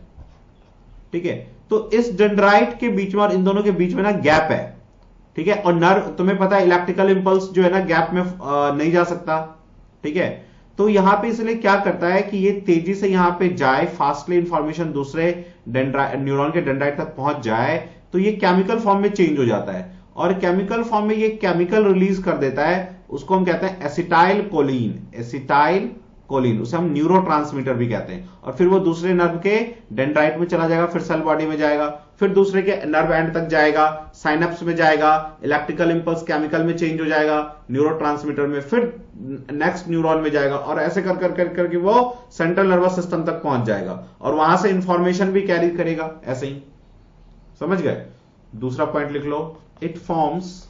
ठीक है। तो इस डेंड्राइट के बीच में और इन दोनों के बीच में ना गैप है, ठीक है। और नर्व, तुम्हें पता है इलेक्ट्रिकल इंपल्स जो है ना गैप में नहीं जा सकता, ठीक है। तो यहां पे इसलिए क्या करता है कि ये तेजी से यहां पे जाए, फास्टली इंफॉर्मेशन दूसरे न्यूरॉन के डेंड्राइट तक पहुंच जाए, तो ये केमिकल फॉर्म में चेंज हो जाता है, और केमिकल फॉर्म में ये केमिकल रिलीज कर देता है, उसको हम कहते हैं एसिटाइल कोलिन, एसिटाइल कोलिन, उसे हम न्यूरोट्रांसमीटर भी कहते हैं। और फिर वो दूसरे नर्व के डेंड्राइट में चला जाएगा, फिर सेल बॉडी में जाएगा, फिर दूसरे के नर्व एंड तक जाएगा, साइनेप्स में जाएगा, इलेक्ट्रिकल इंपल्स केमिकल में चेंज हो जाएगा न्यूरोट्रांसमीटर में, फिर नेक्स्ट न्यूरॉन में जाएगा, और ऐसे कर कर कर करके वो सेंट्रल नर्वस सिस्टम तक पहुंच जाएगा, और वहां से इंफॉर्मेशन भी कैरी करेगा, ऐसे ही। समझ गए? दूसरा पॉइंट लिख लो, it forms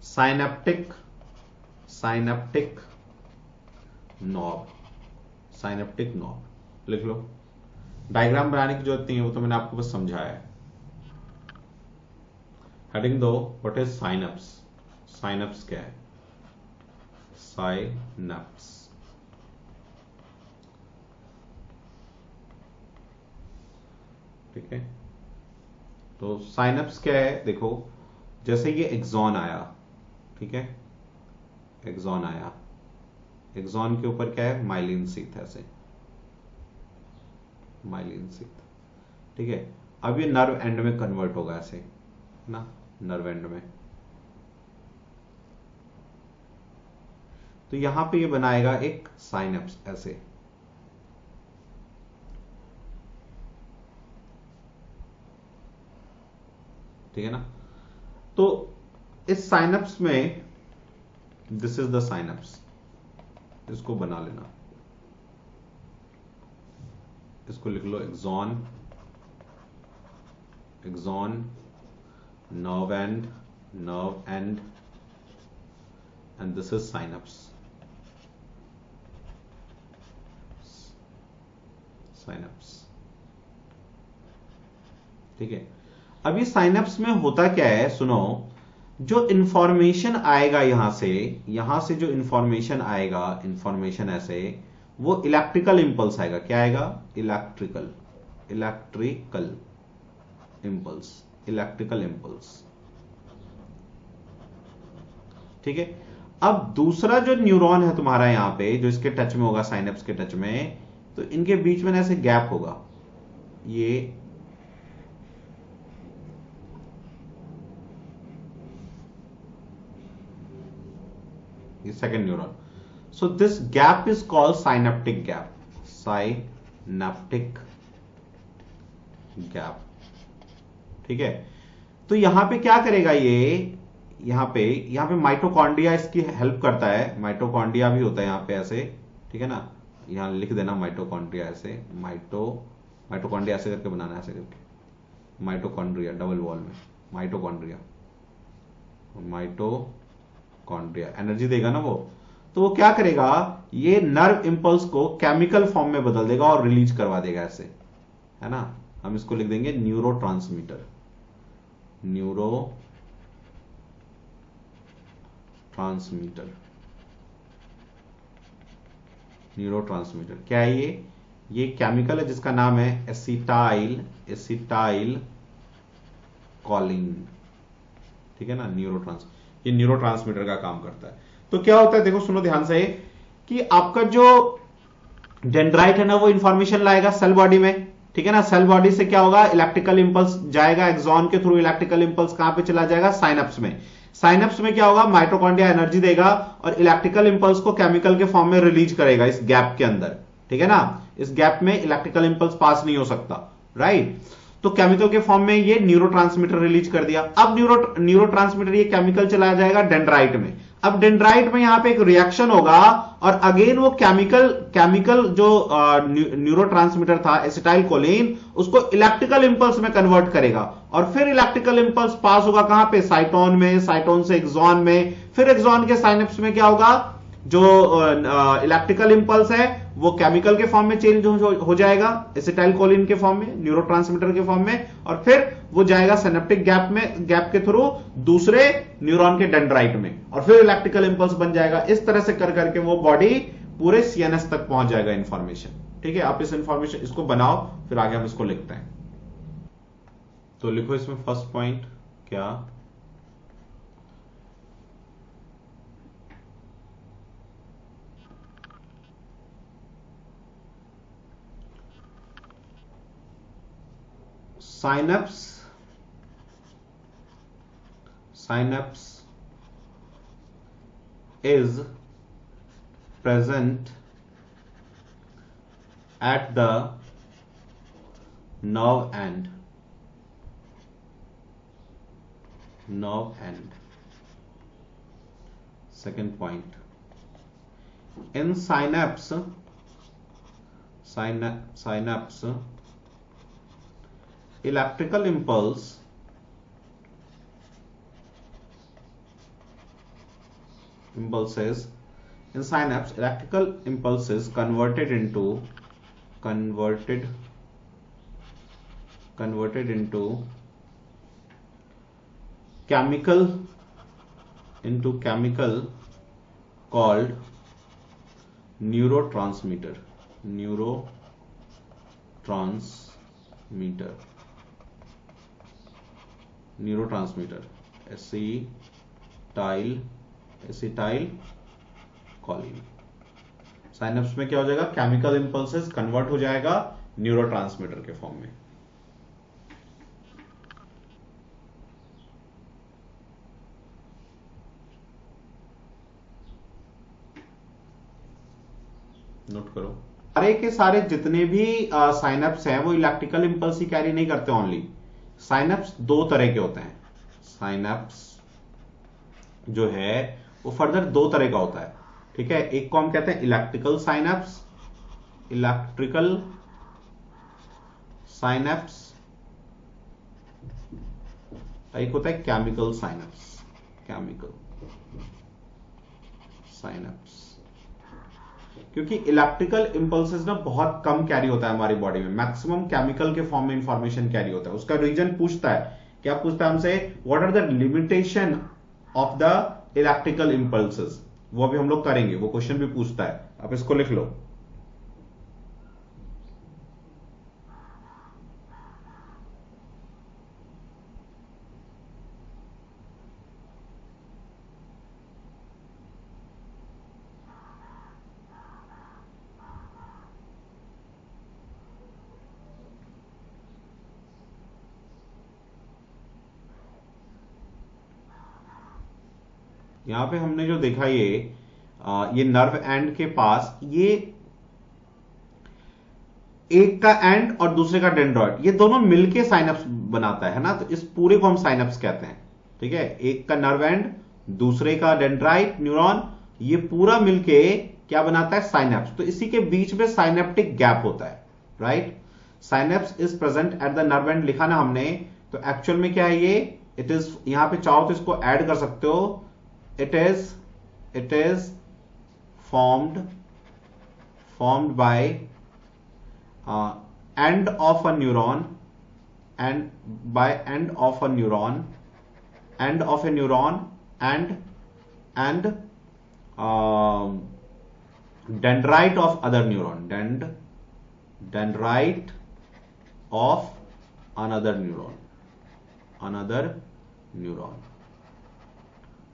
synaptic knob, synaptic knob लिख लो। डायग्राम बनाने की जरूरत नहीं है, वो तो मैंने आपको बस समझाया है। हेडिंग दो, व्हाट इज साइनेप्स? साइनेप्स क्या है? साइनेप्स, ठीक है। तो साइनेप्स क्या है? देखो, जैसे ये एक्सॉन आया, ठीक है, एक्सॉन आया, एक्सॉन के ऊपर क्या है? माइलिन शीथ, ऐसे माइलिन शीथ, ठीक है। अब ये नर्व एंड में कन्वर्ट होगा, ऐसे ना, नर्व एंड में, तो यहां पे ये बनाएगा एक साइनेप्स, ऐसे, ठीक है ना। तो इस साइनेप्स में, दिस इज द साइनेप्स, इसको बना लेना, इसको लिख लो axon, nerve end, and this is synapse, ठीक है। अब ये साइनेप्स में होता क्या है, सुनो, जो इंफॉर्मेशन आएगा यहां से जो इंफॉर्मेशन आएगा, इंफॉर्मेशन ऐसे, वो इलेक्ट्रिकल इंपल्स आएगा। क्या आएगा? इलेक्ट्रिकल इंपल्स, ठीक है। अब दूसरा जो न्यूरॉन है तुम्हारा यहां पे, जो इसके टच में होगा, साइनेप्स के टच में, तो इनके बीच में ऐसे गैप होगा, ये second neuron. So this gap is called synaptic gap, ठीक है। तो यहां पे क्या करेगा ये, यहां पे माइटोकॉन्ड्रिया इसकी हेल्प करता है, माइटोकॉन्ड्रिया भी होता है यहां पे ऐसे, ठीक है ना, यहां लिख देना माइटोकॉन्ड्रिया ऐसे, माइटोकॉन्ड्रिया ऐसे करके बनाना, ऐसे करके माइटोकॉन्ड्रिया, डबल वॉल में माइटोकॉन्ड्रिया एनर्जी देगा ना वो, तो वो क्या करेगा, ये नर्व इंपल्स को केमिकल फॉर्म में बदल देगा और रिलीज करवा देगा, ऐसे, है ना। हम इसको लिख देंगे न्यूरोट्रांसमीटर, क्या है ये केमिकल है जिसका नाम है एसिटाइल कोलिन, ठीक है ना, ये न्यूरोट्रांसमीटर का काम करता है। तो क्या होता है, देखो सुनो ध्यान से, कि आपका जो डेंड्राइट है ना, वो इंफॉर्मेशन लाएगा सेल बॉडी में, ठीक है ना। सेल बॉडी से क्या होगा, इलेक्ट्रिकल इंपल्स जाएगा, एक्सॉन के थ्रू इलेक्ट्रिकल इंपल्स कहां पे चला जाएगा? साइनेप्स में। साइनेप्स में क्या होगा, माइटोकॉन्ड्रिया एनर्जी देगा और इलेक्ट्रिकल इंपल्स को केमिकल के फॉर्म में रिलीज करेगा इस गैप के अंदर, ठीक है ना। इस गैप में इलेक्ट्रिकल इंपल्स पास नहीं हो सकता, राइट। तो केमिकल के फॉर्म में ये न्यूरोट्रांसमीटर रिलीज कर दिया। अब न्यूरोट्रांसमीटर ये केमिकल चलाया जाएगा डेंड्राइट में। अब डेंड्राइट में यहां पे एक रिएक्शन होगा और अगेन वो केमिकल जो न्यूरोट्रांसमीटर था एसिटाइल कोलिन, उसको इलेक्ट्रिकल इंपल्स में कन्वर्ट करेगा और फिर इलेक्ट्रिकल इंपल्स पास होगा कहां पे? साइटोन में, साइटोन से एक्सॉन में, फिर एक्सॉन के साइनेप्स में क्या होगा? जो इलेक्ट्रिकल इंपल्स है वो केमिकल के फॉर्म में चेंज हो जाएगा, एसिटाइल कोलिन के फॉर्म में, न्यूरोट्रांसमीटर के फॉर्म में, और फिर वो जाएगा सिनेप्टिक गैप के थ्रू दूसरे न्यूरॉन के डेंड्राइट में, और फिर इलेक्ट्रिकल इंपल्स बन जाएगा। इस तरह से कर करके वो बॉडी पूरे सीएनएस तक पहुंच जाएगा इंफॉर्मेशन। ठीक है, आप इस इंफॉर्मेशन इसको बनाओ, फिर आगे हम इसको लिखते हैं। तो लिखो इसमें फर्स्ट पॉइंट क्या, synapse is present at the nerve end. Second point, in synapse electrical impulses in synapse electrical impulses converted into chemical called neurotransmitter acetyl choline. Synapse में क्या हो जाएगा, केमिकल इंपल्सेस कन्वर्ट हो जाएगा न्यूरोट्रांसमीटर के form में। Note करो, सारे के सारे जितने भी साइनेप्स हैं वो इलेक्ट्रिकल इंपल्स ही कैरी नहीं करते ओनली। साइनेप्स दो तरह के होते हैं। साइनेप्स जो है वो फर्दर दो तरह का होता है। ठीक है, एक को हम कहते हैं इलेक्ट्रिकल साइनेप्स, एक होता है केमिकल साइनेप्स। क्योंकि इलेक्ट्रिकल इंपल्सेस ना बहुत कम कैरी होता है हमारी बॉडी में, मैक्सिमम केमिकल के फॉर्म में इंफॉर्मेशन कैरी होता है। उसका रीजन पूछता है, क्या पूछता है हमसे, what are the limitation of the electrical impulses, वो भी हम लोग करेंगे, वो क्वेश्चन भी पूछता है। आप इसको लिख लो। यहां पे हमने जो देखा ये नर्व एंड के पास ये एक का एंड और दूसरे का डेंड्रॉइड, ये दोनों मिलके साइनेप्स बनाता है ना, तो इस पूरे को हम साइनेप्स कहते हैं। ठीक है, एक का नर्व एंड दूसरे का डेंड्राइट न्यूरॉन, ये पूरा मिलके क्या बनाता है, साइनेप्स। तो इसी के बीच में साइनेप्टिक गैप होता है, right. Synapse is present at the nerve and लिखा ना हमने, तो एक्चुअल में क्या है ये, इट इज, यहां पे चाहो तो इसको ऐड कर सकते हो, it is formed by end of a neuron and dendrite of other neuron, dendrite of another neuron।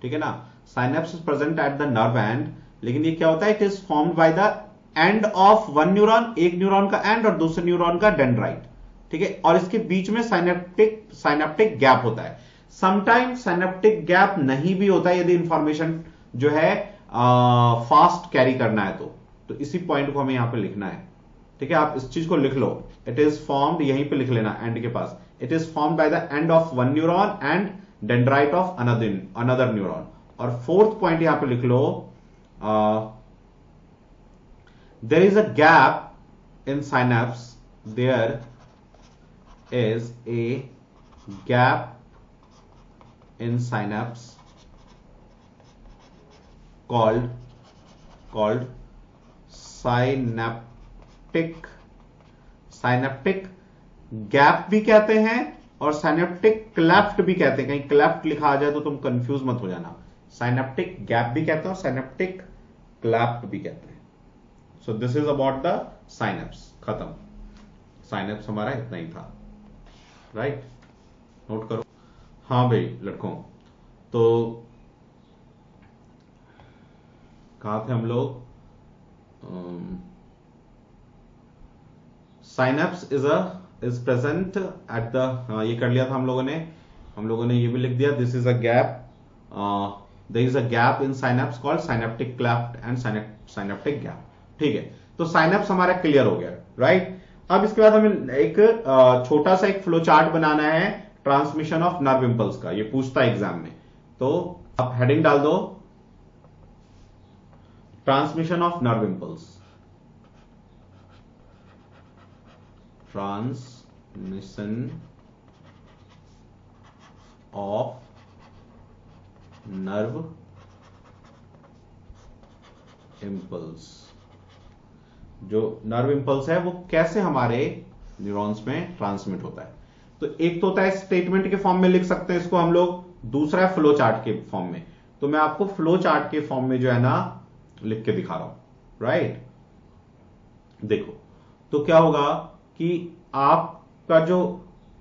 ठीक है ना, synapse is present at the nerve and, लेकिन ये क्या होता है, it is formed by the end of one neuron, एक neuron का एंड और दूसरे न्यूरॉन का डेंड्राइट। ठीक है, और इसके बीच में साइनेप्टिक गैप होता है। समटाइम साइनेप्टिक गैप नहीं भी होता है, यदि इंफॉर्मेशन जो है फास्ट कैरी करना है तो इसी पॉइंट को हमें यहां पे लिखना है। ठीक है, आप इस चीज को लिख लो, इट इज फॉर्म्ड, यहीं पे लिख लेना एंड के पास, it is formed by the end of one neuron and dendrite of another neuron. और फोर्थ पॉइंट यहां पे लिख लो, there is a gap in synapse, there is a gap in synapse called called synaptic, synaptic gap भी कहते हैं और synaptic cleft भी कहते हैं। कहीं क्लेफ्ट लिखा आ जाए तो तुम कंफ्यूज मत हो जाना। साइनेप्टिक गैप भी कहते हैं और साइनेप्टिक क्लेफ्ट भी कहते हैं। सो this is about the synapse. खत्म, साइनेप्स हमारा इतना ही था, राइट? नोट करो। हाँ भाई लड़कों, तो कहां थे हम लोग? Synapse is present at the, ये कर लिया था हम लोगों ने ये भी लिख दिया, this is a gap, there is a gap in synapse called synaptic cleft and synaptic gap. ठीक है, तो साइनेप्स हमारा क्लियर हो गया, राइट? अब इसके बाद हमें एक छोटा सा एक फ्लो चार्ट बनाना है ट्रांसमिशन ऑफ नर्व इंपल्स का। ये पूछता है एग्जाम में, तो आप हेडिंग डाल दो transmission of nerve impulse, transmission of nerve impulse. जो नर्व इंपल्स है वो कैसे हमारे न्यूरॉन्स में ट्रांसमिट होता है। तो एक तो होता है स्टेटमेंट के फॉर्म में लिख सकते हैं इसको हम लोग, दूसरा है फ्लो चार्ट के फॉर्म में। तो मैं आपको फ्लो चार्ट के फॉर्म में जो है ना लिख के दिखा रहा हूं, राइट? देखो, तो क्या होगा कि आपका जो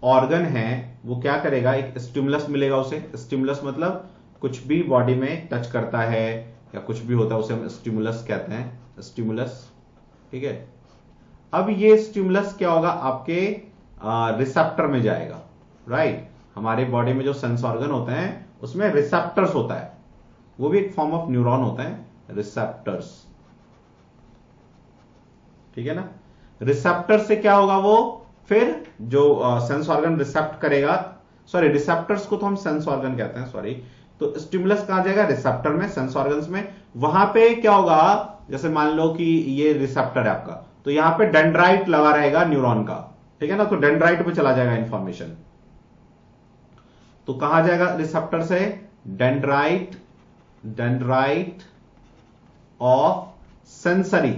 ऑर्गन है वो क्या करेगा, एक स्टिमुलस मिलेगा उसे। स्टिमुलस मतलब कुछ भी बॉडी में टच करता है या कुछ भी होता है उसे हम स्टिमुलस कहते हैं, स्टिमुलस। ठीक है, अब ये स्टिमुलस क्या होगा, आपके रिसेप्टर में जाएगा, राइट? हमारे बॉडी में जो सेंस ऑर्गन होते हैं उसमें रिसेप्टर्स होता है, वो भी एक फॉर्म ऑफ न्यूरॉन होता है, रिसेप्टर्स। ठीक है ना? रिसेप्टर से क्या होगा, वो फिर जो सेंस ऑर्गन रिसेप्ट करेगा, सॉरी रिसेप्टर्स को तो हम सेंस ऑर्गन कहते हैं, सॉरी। तो स्टिमुलस कहां जाएगा, रिसेप्टर में, सेंस ऑर्गन्स में। वहां पे क्या होगा, जैसे मान लो कि ये रिसेप्टर है आपका, तो यहां पे डेंड्राइट लगा रहेगा न्यूरॉन का, ठीक है ना? तो डेंड्राइट पे चला जाएगा इंफॉर्मेशन। तो कहां जाएगा रिसेप्टर से, dendrite, dendrite of sensory,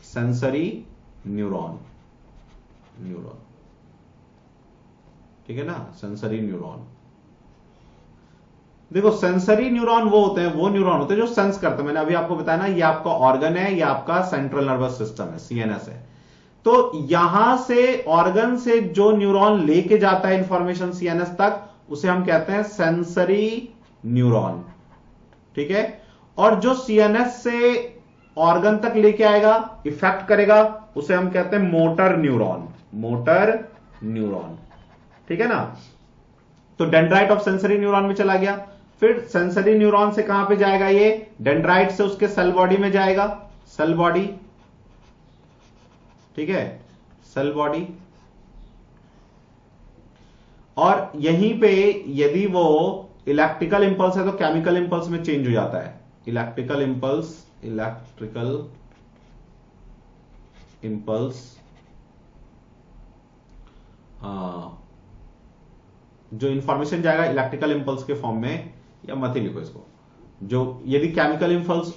sensory neuron, ठीक है ना? Sensory neuron. देखो, सेंसरी न्यूरॉन वो होते हैं, वो न्यूरॉन होते हैं जो सेंस करते हैं। मैंने अभी आपको बताया ना, ये आपका ऑर्गन है, ये आपका सेंट्रल नर्वस सिस्टम है, सीएनएस है। तो यहां से ऑर्गन से जो न्यूरॉन लेके जाता है इंफॉर्मेशन सीएनएस तक, उसे हम कहते हैं सेंसरी न्यूरॉन। ठीक है, और जो सीएनएस से ऑर्गन तक लेके आएगा, इफेक्ट करेगा, उसे हम कहते हैं मोटर न्यूरॉन, मोटर न्यूरॉन। ठीक है ना? तो डेंड्राइट ऑफ सेंसरी न्यूरॉन में चला गया। फिर सेंसरी न्यूरॉन से कहां पे जाएगा, ये डेंड्राइट से उसके सेल बॉडी में जाएगा, सेल बॉडी। ठीक है, सेल बॉडी। और यहीं पे यदि वो इलेक्ट्रिकल इंपल्स है तो केमिकल इंपल्स में चेंज हो जाता है। इलेक्ट्रिकल इंपल्स, इलेक्ट्रिकल इंपल्स जो इंफॉर्मेशन जाएगा इलेक्ट्रिकल इंपल्स के फॉर्म में, या मत ही लिखो इसको, जो यदि केमिकल इंपल्स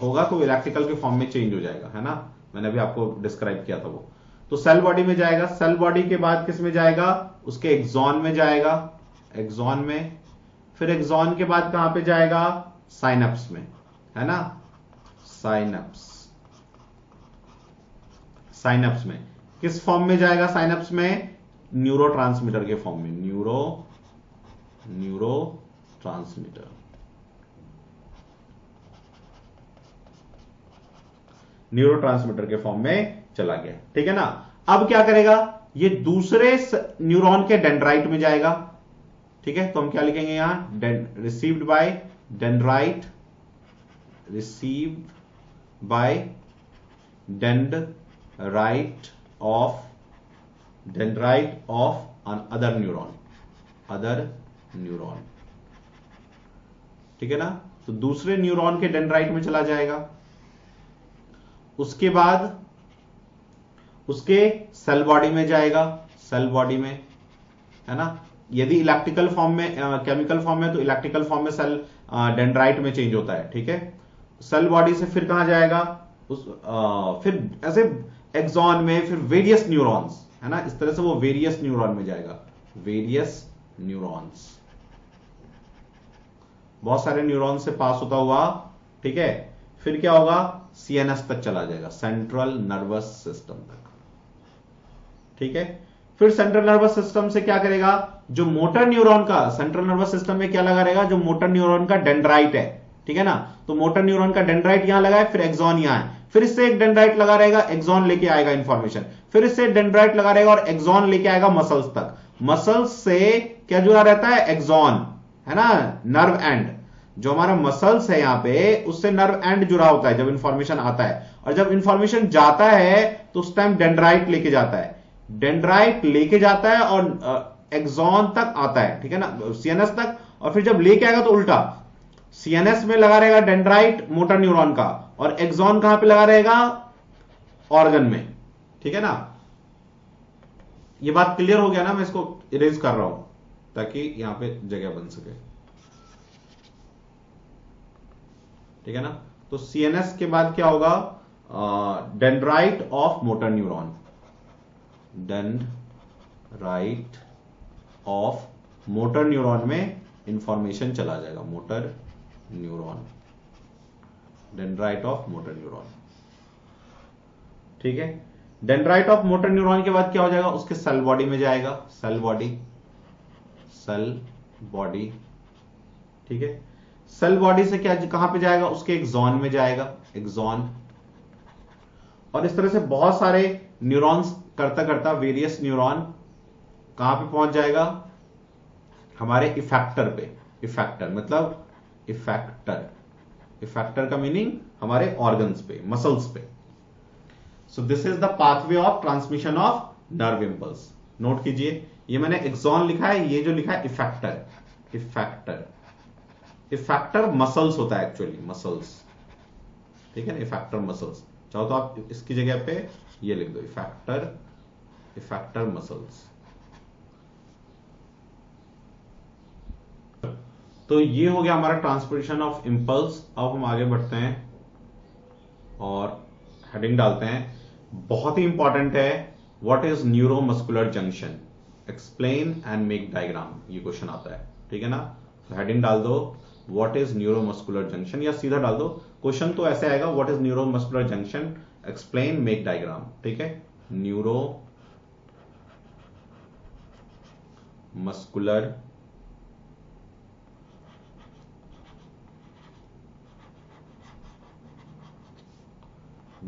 होगा तो इलेक्ट्रिकल के फॉर्म में चेंज हो जाएगा, है ना? मैंने अभी आपको डिस्क्राइब किया था वो। तो सेल बॉडी में जाएगा, सेल बॉडी के बाद किस में जाएगा, उसके एक्सॉन में जाएगा, एक्सॉन में। फिर एक्सॉन के बाद कहां पे जाएगा, साइनेप्स में, है ना? साइनेप्स, साइनेप्स में किस फॉर्म में जाएगा, साइनेप्स में न्यूरोट्रांसमीटर के फॉर्म में, न्यूरोट्रांसमीटर, न्यूरोट्रांसमीटर के फॉर्म में चला गया। ठीक है ना? अब क्या करेगा, ये दूसरे न्यूरॉन के डेंड्राइट में जाएगा। ठीक है, तो हम क्या लिखेंगे यहां, received by dendrite, received by dendrite of other neuron. ठीक है ना? तो दूसरे न्यूरॉन के डेंड्राइट में चला जाएगा। उसके बाद उसके सेल बॉडी में जाएगा, सेल बॉडी में, है ना? यदि इलेक्ट्रिकल फॉर्म में, केमिकल फॉर्म में, तो इलेक्ट्रिकल फॉर्म में सेल डेंड्राइट में चेंज होता है, ठीक है। सेल बॉडी से फिर कहां जाएगा, फिर ऐसे एक्सॉन में, फिर वेरियस न्यूरॉन्स, है ना, इस तरह से वो वेरियस न्यूरॉन में जाएगा, वेरियस न्यूरॉन्स, बहुत सारे न्यूरॉन से पास होता हुआ, ठीक है। फिर क्या होगा, सीएनएस तक चला जाएगा, सेंट्रल नर्वस सिस्टम तक, ठीक है। फिर सेंट्रल नर्वस सिस्टम से क्या करेगा, जो मोटर न्यूरॉन का, सेंट्रल नर्वस सिस्टम में क्या लगा रहेगा, जो मोटर न्यूरॉन का डेंड्राइट है, ठीक है ना, तो मोटर न्यूरॉन का डेंड्राइट यहां लगा है, फिर एक्सॉन यहां है, फिर इससे एक डेंड्राइट लगा रहेगा, एक्सॉन लेके आएगा इंफॉर्मेशन, फिर इससे डेंड्राइट लगा रहेगा और एक्सॉन लेके आएगा मसल्स तक। मसल्स से क्या जुड़ा रहता है, एक्सॉन, है ना, नर्व एंड, जो हमारा मसल्स है यहां पे, उससे नर्व एंड जुड़ा होता है जब इंफॉर्मेशन आता है, और जब इंफॉर्मेशन जाता है तो उस टाइम डेंड्राइट लेके जाता है, डेंड्राइट लेके जाता है और एक्सॉन तक आता है, ठीक है ना, सीएनएस तक, और फिर जब लेके आएगा तो उल्टा, सीएनएस में लगा रहेगा डेंड्राइट मोटर न्यूरॉन का, और एक्सॉन कहां पे लगा रहेगा, ऑर्गन में, ठीक है ना। ये बात क्लियर हो गया ना, मैं इसको इरेज कर रहा हूं ताकि यहां पे जगह बन सके, ठीक है ना। तो सीएनएस के बाद क्या होगा, dendrite of motor neuron, dendrite of motor neuron में इंफॉर्मेशन चला जाएगा, motor neuron, dendrite of motor neuron, ठीक है। डेंड्राइट ऑफ मोटर न्यूरॉन के बाद क्या हो जाएगा, उसके सेल बॉडी में जाएगा, सेल बॉडी, सेल बॉडी, ठीक है। सेल बॉडी से क्या, कहां पे जाएगा, उसके एक्सॉन में जाएगा, एक्सॉन, और इस तरह से बहुत सारे न्यूरॉन्स करता करता वेरियस न्यूरॉन कहां पे पहुंच जाएगा, हमारे इफेक्टर पे, इफेक्टर मतलब इफेक्टर, इफेक्टर का मीनिंग हमारे ऑर्गन्स पे, मसल्स पे। सो this is the pathway of transmission of nerve impulse. Note कीजिए, ये मैंने एक्सॉन लिखा है, ये जो लिखा है इफेक्टर, इफेक्टर, इफेक्टर मसल्स होता है एक्चुअली, मसल्स, ठीक है ना, इफेक्टर मसल्स, चाहो तो आप इसकी जगह पे ये लिख दो, इफेक्टर, इफेक्टर मसल्स। तो ये हो गया हमारा ट्रांसपोर्टेशन ऑफ इंपल्स। अब हम आगे बढ़ते हैं और हेडिंग डालते हैं, बहुत ही इंपॉर्टेंट है, what is neuromuscular junction, explain and make diagram, ये क्वेश्चन आता है, ठीक है ना। तो हेडिंग डाल दो, व्हाट इज न्यूरोमस्कुलर जंक्शन, या सीधा डाल दो, क्वेश्चन तो ऐसे आएगा, what is neuromuscular junction, explain make diagram, ठीक है। Neuro muscular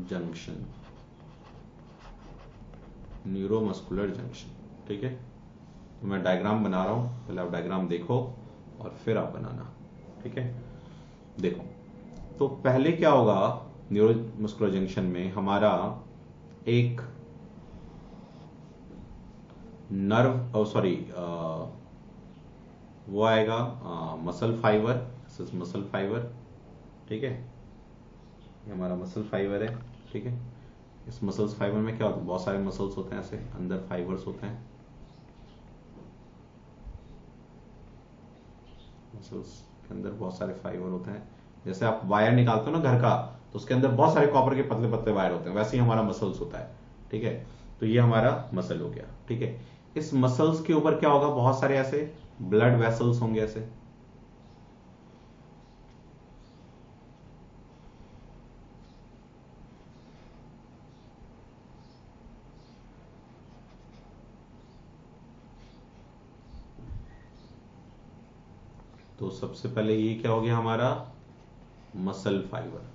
junction, neuromuscular junction, ठीक है। तो मैं डायग्राम बना रहा हूं, पहले आप डायग्राम देखो और फिर आप बनाना, ठीक है। देखो, तो पहले क्या होगा, न्यूरोमस्कुलर जंक्शन में हमारा एक नर्व, सॉरी, वो आएगा muscle fibre, this is muscle fibre, ठीक है, ये हमारा मसल फाइबर है, ठीक है। इस मसल्स फाइबर में क्या होता है, बहुत सारे मसल्स होते हैं, ऐसे अंदर फाइबर्स होते हैं, मसल्स के अंदर बहुत सारे फाइबर होते हैं, जैसे आप वायर निकालते हो ना घर का, तो उसके अंदर बहुत सारे कॉपर के पतले पतले वायर होते हैं, वैसे ही हमारा मसल्स होता है, ठीक है। तो ये हमारा मसल हो गया, ठीक है। इस मसल्स के ऊपर क्या होगा, बहुत सारे ऐसे ब्लड वेसल्स होंगे ऐसे, तो सबसे पहले ये क्या हो गया हमारा, मसल फाइबर,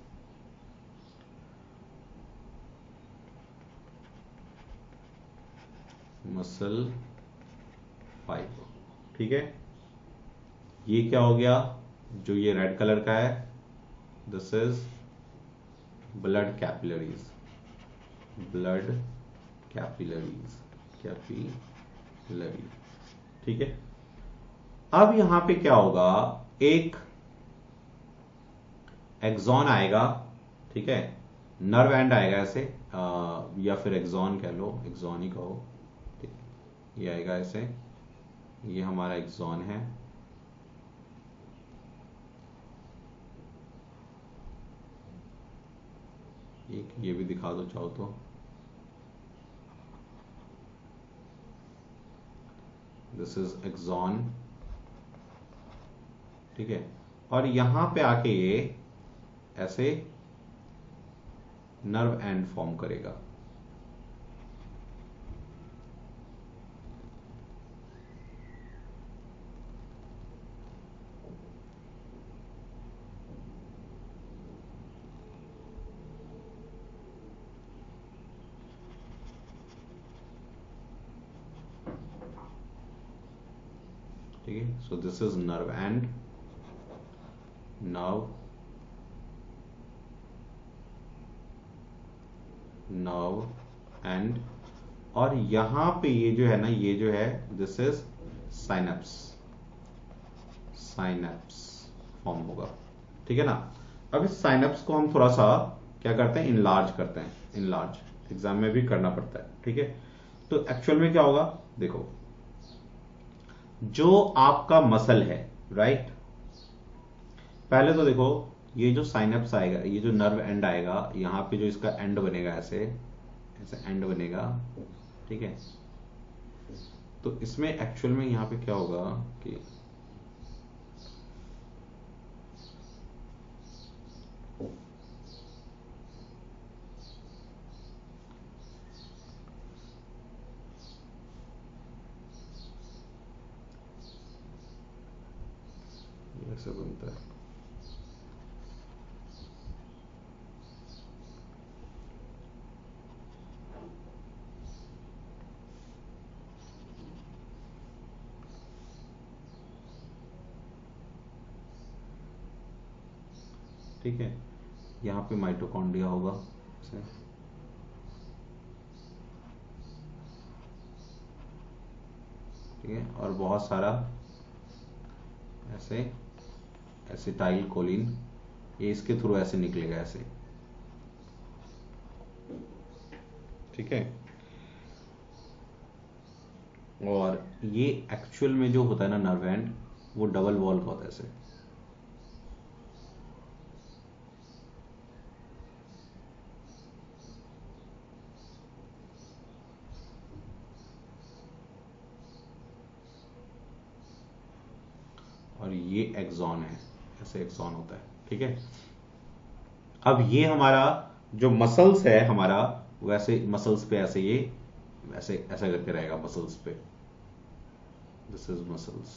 मसल फाइबर, ठीक है। ये क्या हो गया, जो ये रेड कलर का है, this is blood capillaries, blood capillaries, capillary, ठीक है। अब यहां पे क्या होगा, एक एक्सॉन आएगा, ठीक है, नर्व एंड आएगा ऐसे, या फिर एक्सॉन कह लो, एक्सॉन ही कहो, ठीक है, ये आएगा ऐसे, ये हमारा एक्सॉन है, एक ये भी दिखा दो चाहो तो, दिस इज एक्सॉन, ठीक है। और यहां पे आके ये ऐसे नर्व एंड फॉर्म करेगा, ठीक है। सो this is nerve and, nerve and, और यहां पे ये जो है ना, ये जो है this is synapse, synapse form होगा, ठीक है ना। अब इस साइनेप्स को हम थोड़ा सा क्या करते हैं, इनलार्ज करते हैं, इनलार्ज एग्जाम में भी करना पड़ता है, ठीक है। तो एक्चुअल में क्या होगा, देखो जो आपका मसल है, राइट, पहले तो देखो ये जो साइनेप्स आएगा, ये जो नर्व एंड आएगा, यहां पे जो इसका एंड बनेगा ऐसे, ऐसे एंड बनेगा, ठीक है। तो इसमें एक्चुअल में यहां पे क्या होगा कि ऐसे बनता है, ठीक है। यहां पे माइटोकॉन्ड्रिया होगा ऐसे, ठीक है। और बहुत सारा ऐसे एसिटाइल कोलिन, ये इसके थ्रू ऐसे निकलेगा ऐसे, ठीक है। और ये एक्चुअल में जो होता है ना नर्व एंड, वो डबल वॉल का होता है ऐसे, और ये एक्सॉन है, ऐसे एक्सॉन होता है, ठीक है। अब ये हमारा जो मसल्स है हमारा, वैसे मसल्स पे ऐसे ये ऐसे ऐसा करके रहेगा मसल्स पे, दिस इज मसल्स,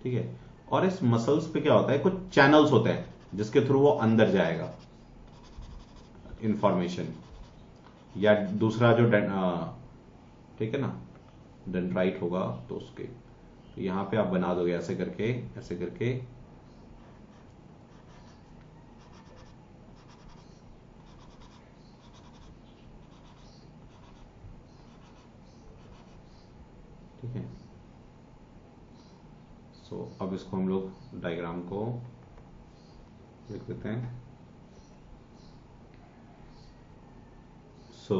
ठीक है। और इस मसल्स पे क्या होता है, कुछ चैनल्स होते हैं जिसके थ्रू वो अंदर जाएगा इंफॉर्मेशन, या दूसरा जो ठीक है ना, डेंड्राइट होगा तो उसके, तो यहां पे आप बना दोगे ऐसे करके, ऐसे करके, ठीक है। सो अब इसको हम लोग डायग्राम को लिख देते हैं। सो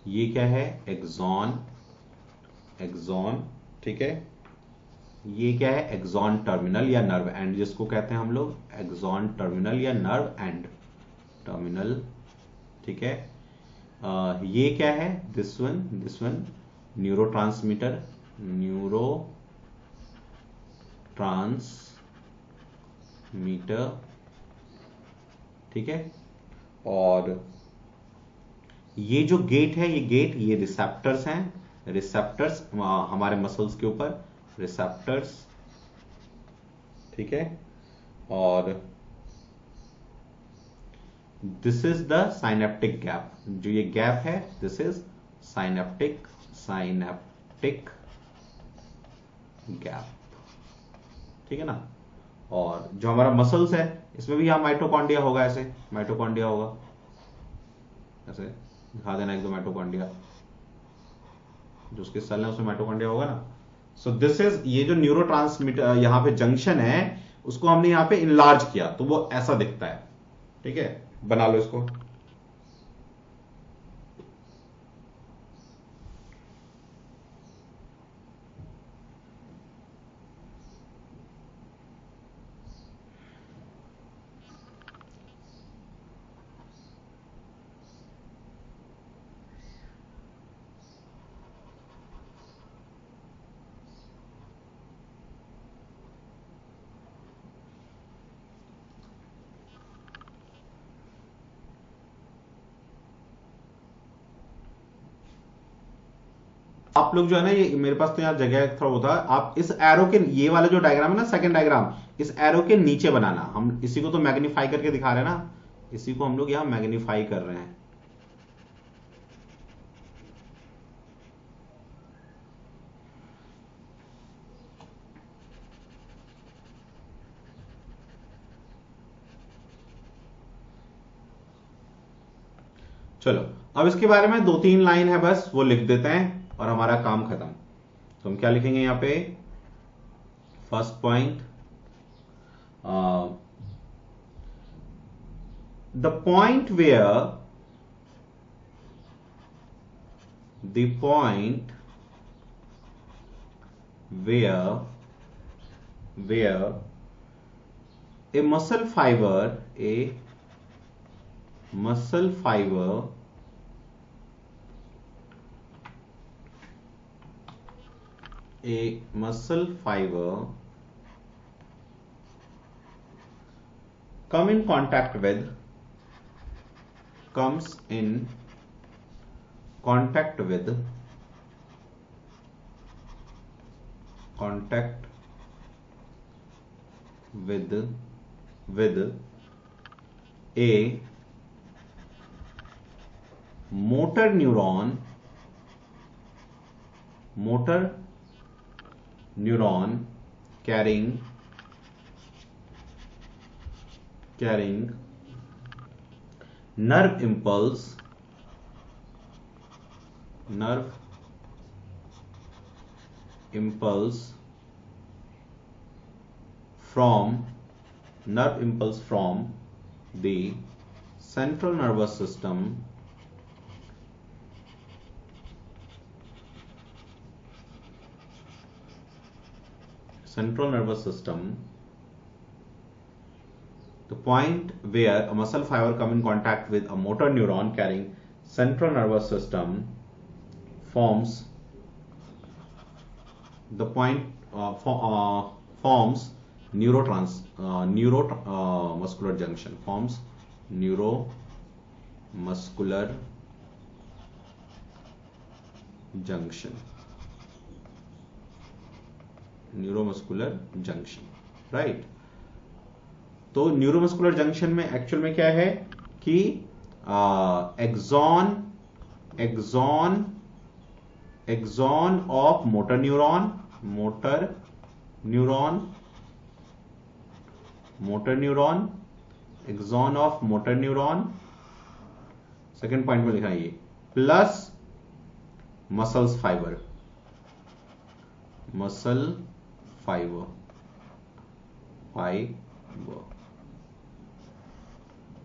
ये क्या है, एक्सॉन, एक्सॉन, ठीक है। ये क्या है, एक्सॉन टर्मिनल या नर्व एंड जिसको कहते हैं हम लोग, एक्सॉन टर्मिनल या नर्व एंड टर्मिनल, ठीक है। ये क्या है, this one neuro transmitter, neuro transmitter, ठीक है। और ये जो गेट है, ये गेट, ये रिसेप्टर्स हैं, रिसेप्टर्स हमारे मसल्स के ऊपर, रिसेप्टर्स, ठीक है। और this is the synaptic gap, जो ये गैप है this is synaptic, synaptic gap, ठीक है ना। और जो हमारा मसल्स है, इसमें भी यहां माइटोकॉन्ड्रिया होगा, ऐसे माइटोकॉन्ड्रिया होगा, ऐसे दिखा देना एक दो माइटोकॉन्ड्रिया, जो उसके सेल है उसमें माइटोकॉन्ड्रिया होगा ना। सो दिस इज, ये जो न्यूरोट्रांसमीटर यहां पे जंक्शन है, उसको हमने यहां पे इनलार्ज किया तो वो ऐसा दिखता है, ठीक है। बना लो इसको, आप लोग जो है ना, ये मेरे पास तो यहाँ जगह थोड़ा होता है, आप इस एरो के, ये वाला जो डायग्राम है ना, सेकंड डायग्राम, इस एरो के नीचे बनाना। हम इसी को तो मैग्नीफाई करके दिखा रहे हैं ना, इसी को हम लोग यहाँ मैग्नीफाई कर रहे हैं। चलो, अब इसके बारे में 2-3 लाइन है बस, वो लिख देते हैं और हमारा काम खत्म। तो हम क्या लिखेंगे यहां पे? First point, the point where a muscle fiber comes in contact with a motor neuron carrying nerve impulse from the central nervous system the point where a muscle fiber come in contact with a motor neuron carrying central nervous system forms neuromuscular junction, neuromuscular junction, राइट। तो neuromuscular junction में actual में क्या है कि axon of motor neuron, axon of motor neuron, second point में लिखा है ये, प्लस मसल फाइबर,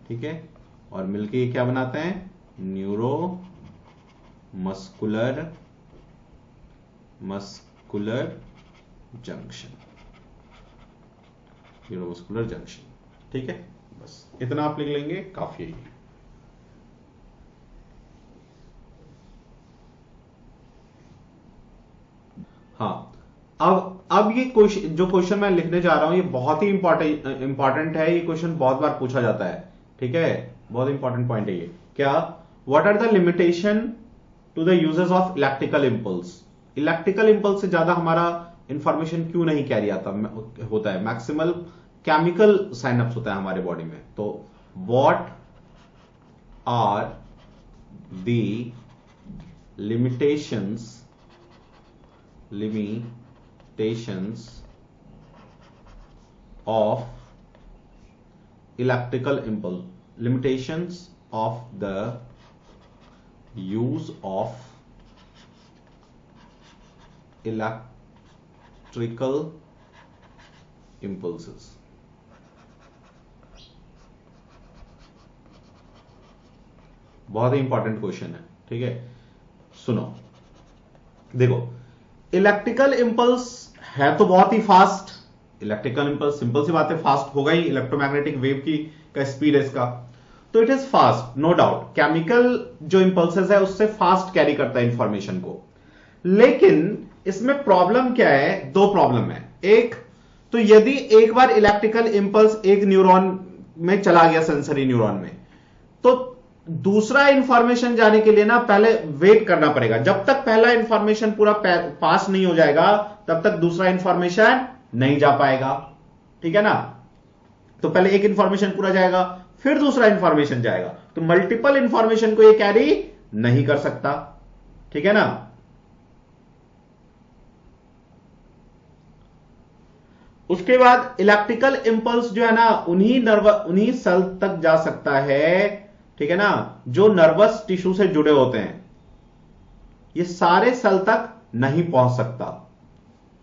ठीक है, और मिलके ये क्या बनाते हैं? Neuro muscular junction, neuromuscular junction, ठीक है। बस इतना आप लिख लेंगे, काफी है। हाँ, अब ये जो क्वेश्चन मैं लिखने जा रहा हूं, ये बहुत ही इंपॉर्टेंट है। ये क्वेश्चन बहुत बार पूछा जाता है, ठीक है, बहुत इंपॉर्टेंट पॉइंट है ये। क्या? What are the limitation to the uses of electrical impulse? Electrical impulse से ज्यादा हमारा इंफॉर्मेशन क्यों नहीं कैरी होता है? मैक्सिमल केमिकल साइनअप्स होता है हमारे बॉडी में। तो what are the limitations of electrical impulse, limitations of the use of electrical impulses। बहुत ही इंपॉर्टेंट क्वेश्चन है, ठीक है। सुनो, देखो, इलेक्ट्रिकल इंपल्स है तो बहुत ही फास्ट। इलेक्ट्रिकल इंपल्स सिंपल सी बात है, फास्ट होगा ही, इलेक्ट्रोमैग्नेटिक वेव की का स्पीड है इसका, तो it is fast, no doubt. Chemical जो इंपल्सेस है उससे फास्ट कैरी करता है इंफॉर्मेशन को। लेकिन इसमें प्रॉब्लम क्या है? दो प्रॉब्लम है। एक तो यदि एक बार इलेक्ट्रिकल इंपल्स एक न्यूरॉन में चला गया, सेंसरी न्यूरॉन में, तो दूसरा इंफॉर्मेशन जाने के लिए ना पहले वेट करना पड़ेगा। जब तक पहला इंफॉर्मेशन पूरा पास नहीं हो जाएगा तब तक दूसरा इंफॉर्मेशन नहीं जा पाएगा, ठीक है ना। तो पहले एक इंफॉर्मेशन पूरा जाएगा फिर दूसरा इंफॉर्मेशन जाएगा, तो मल्टीपल इंफॉर्मेशन को ये कैरी नहीं कर सकता, ठीक है ना। उसके बाद इलेक्ट्रिकल इंपल्स जो है ना उन्हीं सेल तक जा सकता है, ठीक है ना, जो नर्वस टिश्यू से जुड़े होते हैं। ये सारे सेल तक नहीं पहुंच सकता।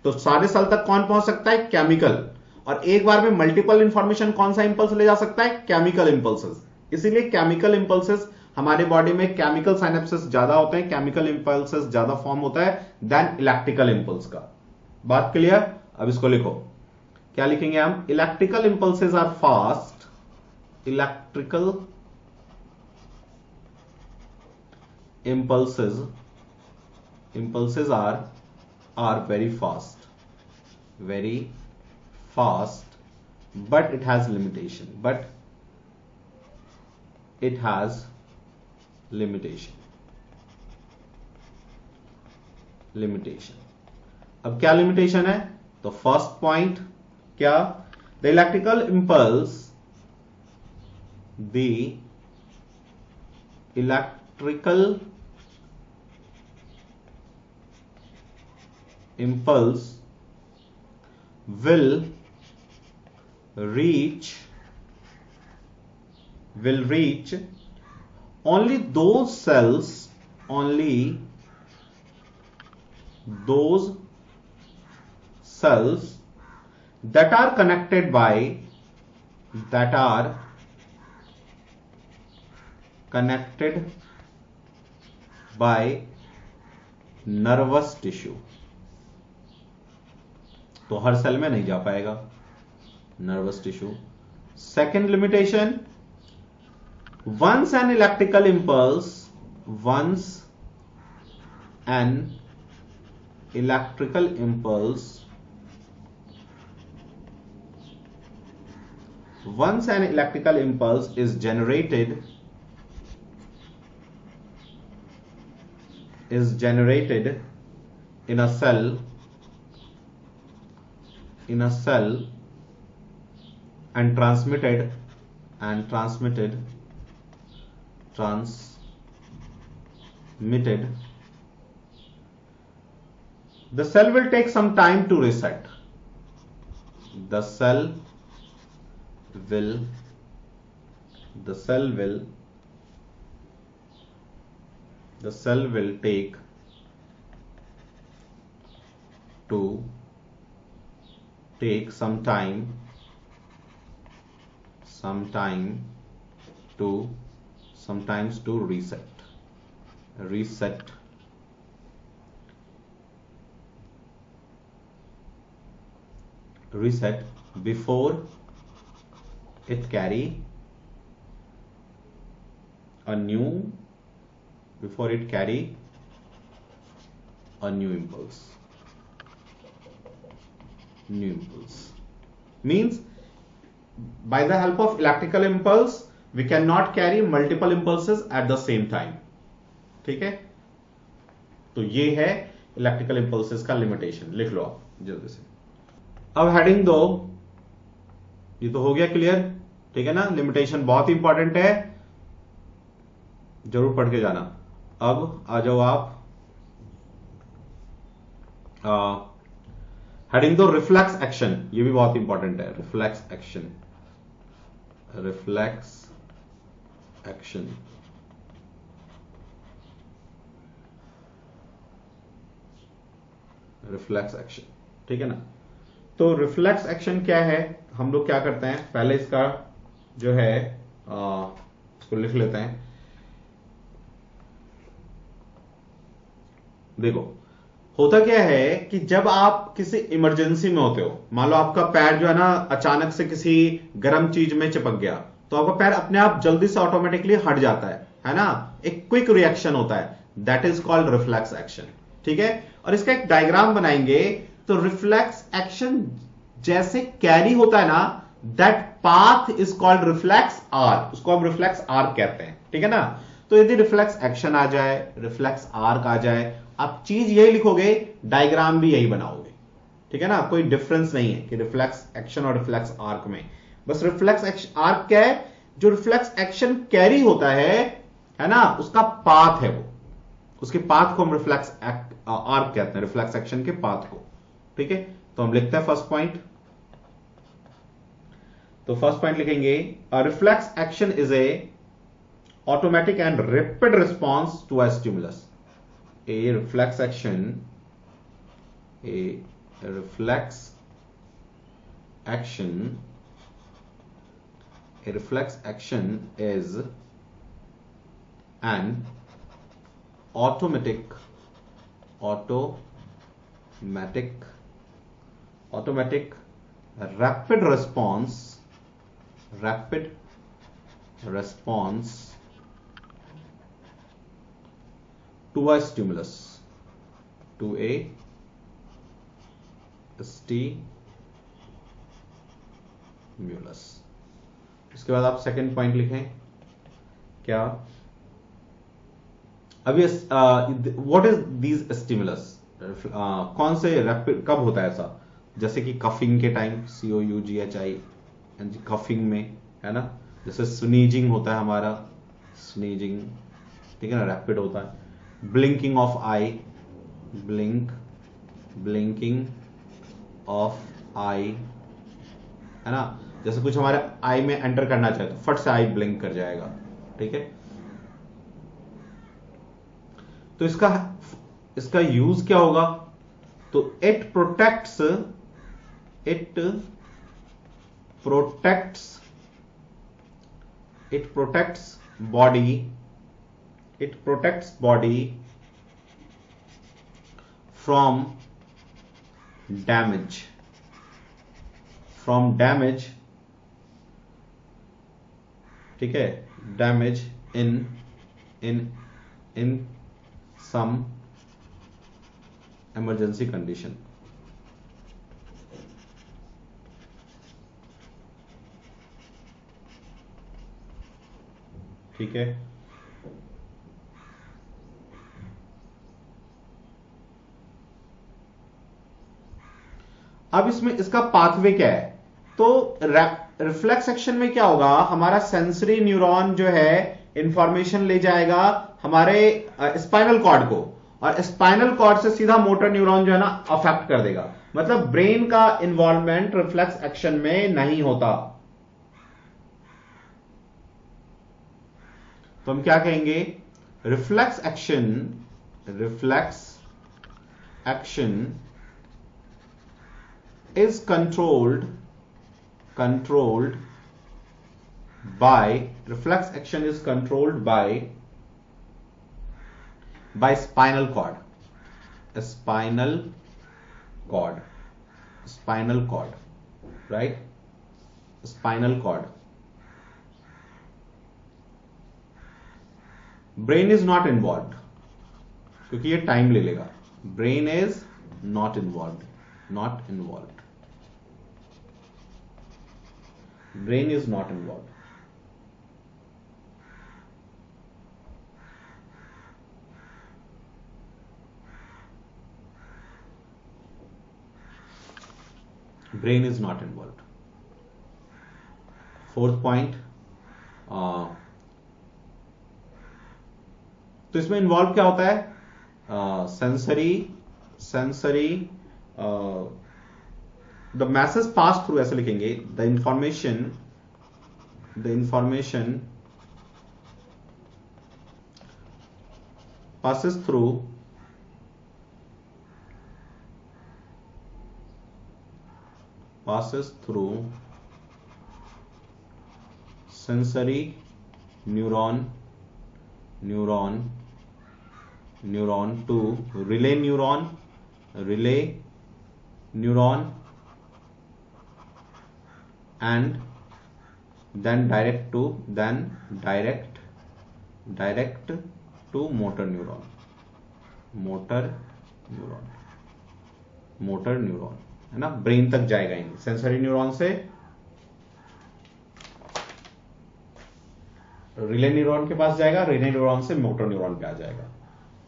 तो सारे सेल तक कौन पहुंच सकता है? केमिकल। और एक बार में मल्टीपल इंफॉर्मेशन कौन सा इंपल्स ले जा सकता है? Chemical impulses. इसीलिए केमिकल इंपल्सेस हमारे बॉडी में केमिकल साइनेप्सिस ज्यादा होते हैं, केमिकल इंपल्सेस ज्यादा फॉर्म होता है देन इलेक्ट्रिकल इंपल्स का। बात क्लियर? अब इसको लिखो, क्या लिखेंगे हम? Electrical impulses are fast, electrical impulses are very fast, but it has limitation। अब क्या लिमिटेशन है? तो फर्स्ट पॉइंट क्या? The electrical impulse will reach only those cells that are connected by nervous tissue। तो हर सेल में नहीं जा पाएगा nervous tissue. Second limitation, once an electrical impulse is generated in a cell and transmitted the cell will take some time to reset। The cell will take some time to reset before it carry a new impulse। Means by the help of electrical impulse we cannot carry multiple impulses at the same time, ठीक है। तो ये है electrical impulses का limitation. लिख लो आप जल्दी से। अब हेडिंग दो, ये तो हो गया क्लियर, ठीक है ना। लिमिटेशन बहुत इंपॉर्टेंट है, जरूर पढ़ के जाना। अब आ जाओ आप हेडिंग दो रिफ्लेक्स एक्शन, ये भी बहुत इंपॉर्टेंट है। रिफ्लेक्स एक्शन ठीक है ना। तो रिफ्लेक्स एक्शन क्या है? हम लोग क्या करते हैं, पहले इसका जो है इसको लिख लेते हैं। देखो होता क्या है कि जब आप किसी इमरजेंसी में होते हो, मान लो आपका पैर जो है ना अचानक से किसी गर्म चीज में चिपक गया, तो आपका पैर अपने आप जल्दी से ऑटोमेटिकली हट जाता है ना। एक क्विक रिएक्शन होता है, that is called reflex action, ठीक है। और इसका एक डायग्राम बनाएंगे। तो रिफ्लेक्स एक्शन जैसे कैरी होता है ना, that path is called reflex arc, उसको हम रिफ्लेक्स आर्क कहते हैं, ठीक है ना। तो यदि रिफ्लेक्स एक्शन आ जाए, रिफ्लेक्स आर्क आ जाए, आप चीज यही लिखोगे, डायग्राम भी यही बनाओगे, ठीक है ना। कोई डिफरेंस नहीं है कि रिफ्लेक्स एक्शन और रिफ्लेक्स आर्क में, बस रिफ्लेक्स आर्क क्या है, जो रिफ्लेक्स एक्शन कैरी होता है ना, उसका पाथ है वो, उसके पाथ को हम रिफ्लेक्स आर्क कहते हैं, रिफ्लेक्स एक्शन के पाथ को, ठीक है। तो हम लिखते हैं फर्स्ट पॉइंट। तो फर्स्ट पॉइंट लिखेंगे, reflex action is a automatic and rapid response to a stimulus. A reflex action, a reflex action, a reflex action is an automatic rapid response to a stimulus, to a stimulus. इसके बाद आप second point लिखें क्या, अभी what is these stimulus, कौन से rapid कब होता है ऐसा, जैसे कि कफिंग के टाइम, COUGHI, कफिंग में, है ना। जैसे स्नीजिंग होता है हमारा, स्नीजिंग, ठीक है ना, रैपिड होता है। Blinking of eye, blinking of eye, है ना, जैसे कुछ हमारे आई में एंटर करना चाहे तो फट से आई ब्लिंक कर जाएगा, ठीक है। तो इसका यूज क्या होगा, तो it protects body from damage, ठीक है, damage in some emergency condition. ठीक है, अब इसमें इसका पाथवे क्या है, तो रिफ्लेक्स एक्शन में क्या होगा, हमारा सेंसरी न्यूरॉन जो है इंफॉर्मेशन ले जाएगा हमारे स्पाइनल कॉर्ड को, और स्पाइनल कॉर्ड से सीधा मोटर न्यूरॉन जो है ना अफेक्ट कर देगा। मतलब ब्रेन का इन्वॉल्वमेंट रिफ्लेक्स एक्शन में नहीं होता। तो हम क्या कहेंगे, reflex action is controlled by, reflex action is controlled by spinal cord, right, spinal cord. Brain is not involve, क्योंकि ये टाइम ले लेगा। Brain is not involve, brain is not involved. Brain is not involved. Fourth point, तो इसमें involve क्या होता है, sensory the message pass through, ऐसे लिखेंगे, the information passes through sensory neuron to relay neuron and then direct to motor neuron, है ना, brain तक जाएगा। सेंसरी न्यूरॉन से रिले न्यूरॉन के पास जाएगा, रिले न्यूरॉन से मोटर न्यूरॉन पे आ जाएगा,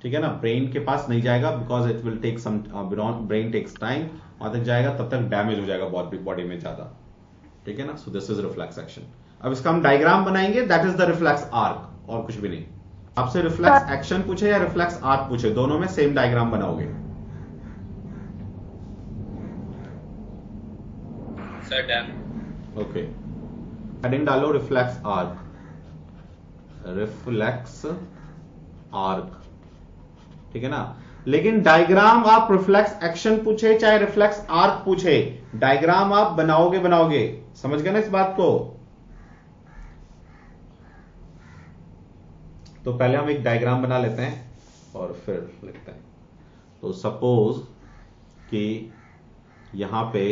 ठीक है ना। ब्रेन के पास नहीं जाएगा because it will take some, brain takes time, वहां तक जाएगा तब तक डैमेज हो जाएगा बॉडी में ज्यादा, ठीक है ना। सो दिस इज रिफ्लेक्स एक्शन। अब इसका हम डायग्राम बनाएंगे, that is the reflex arc, और कुछ भी नहीं। आपसे रिफ्लेक्स एक्शन पूछे या रिफ्लेक्स आर्क पूछे, दोनों में सेम डायग्राम बनाओगे। Sir done. ओके, हेडिंग डालो रिफ्लेक्स आर्क, रिफ्लेक्स आर्क, ठीक है ना। लेकिन डायग्राम आप रिफ्लेक्स एक्शन पूछे चाहे रिफ्लेक्स आर्क पूछे, डायग्राम आप बनाओगे, समझ गए ना इस बात को। तो पहले हम एक डायग्राम बना लेते हैं और फिर लिखते हैं। तो सपोज कि यहां पे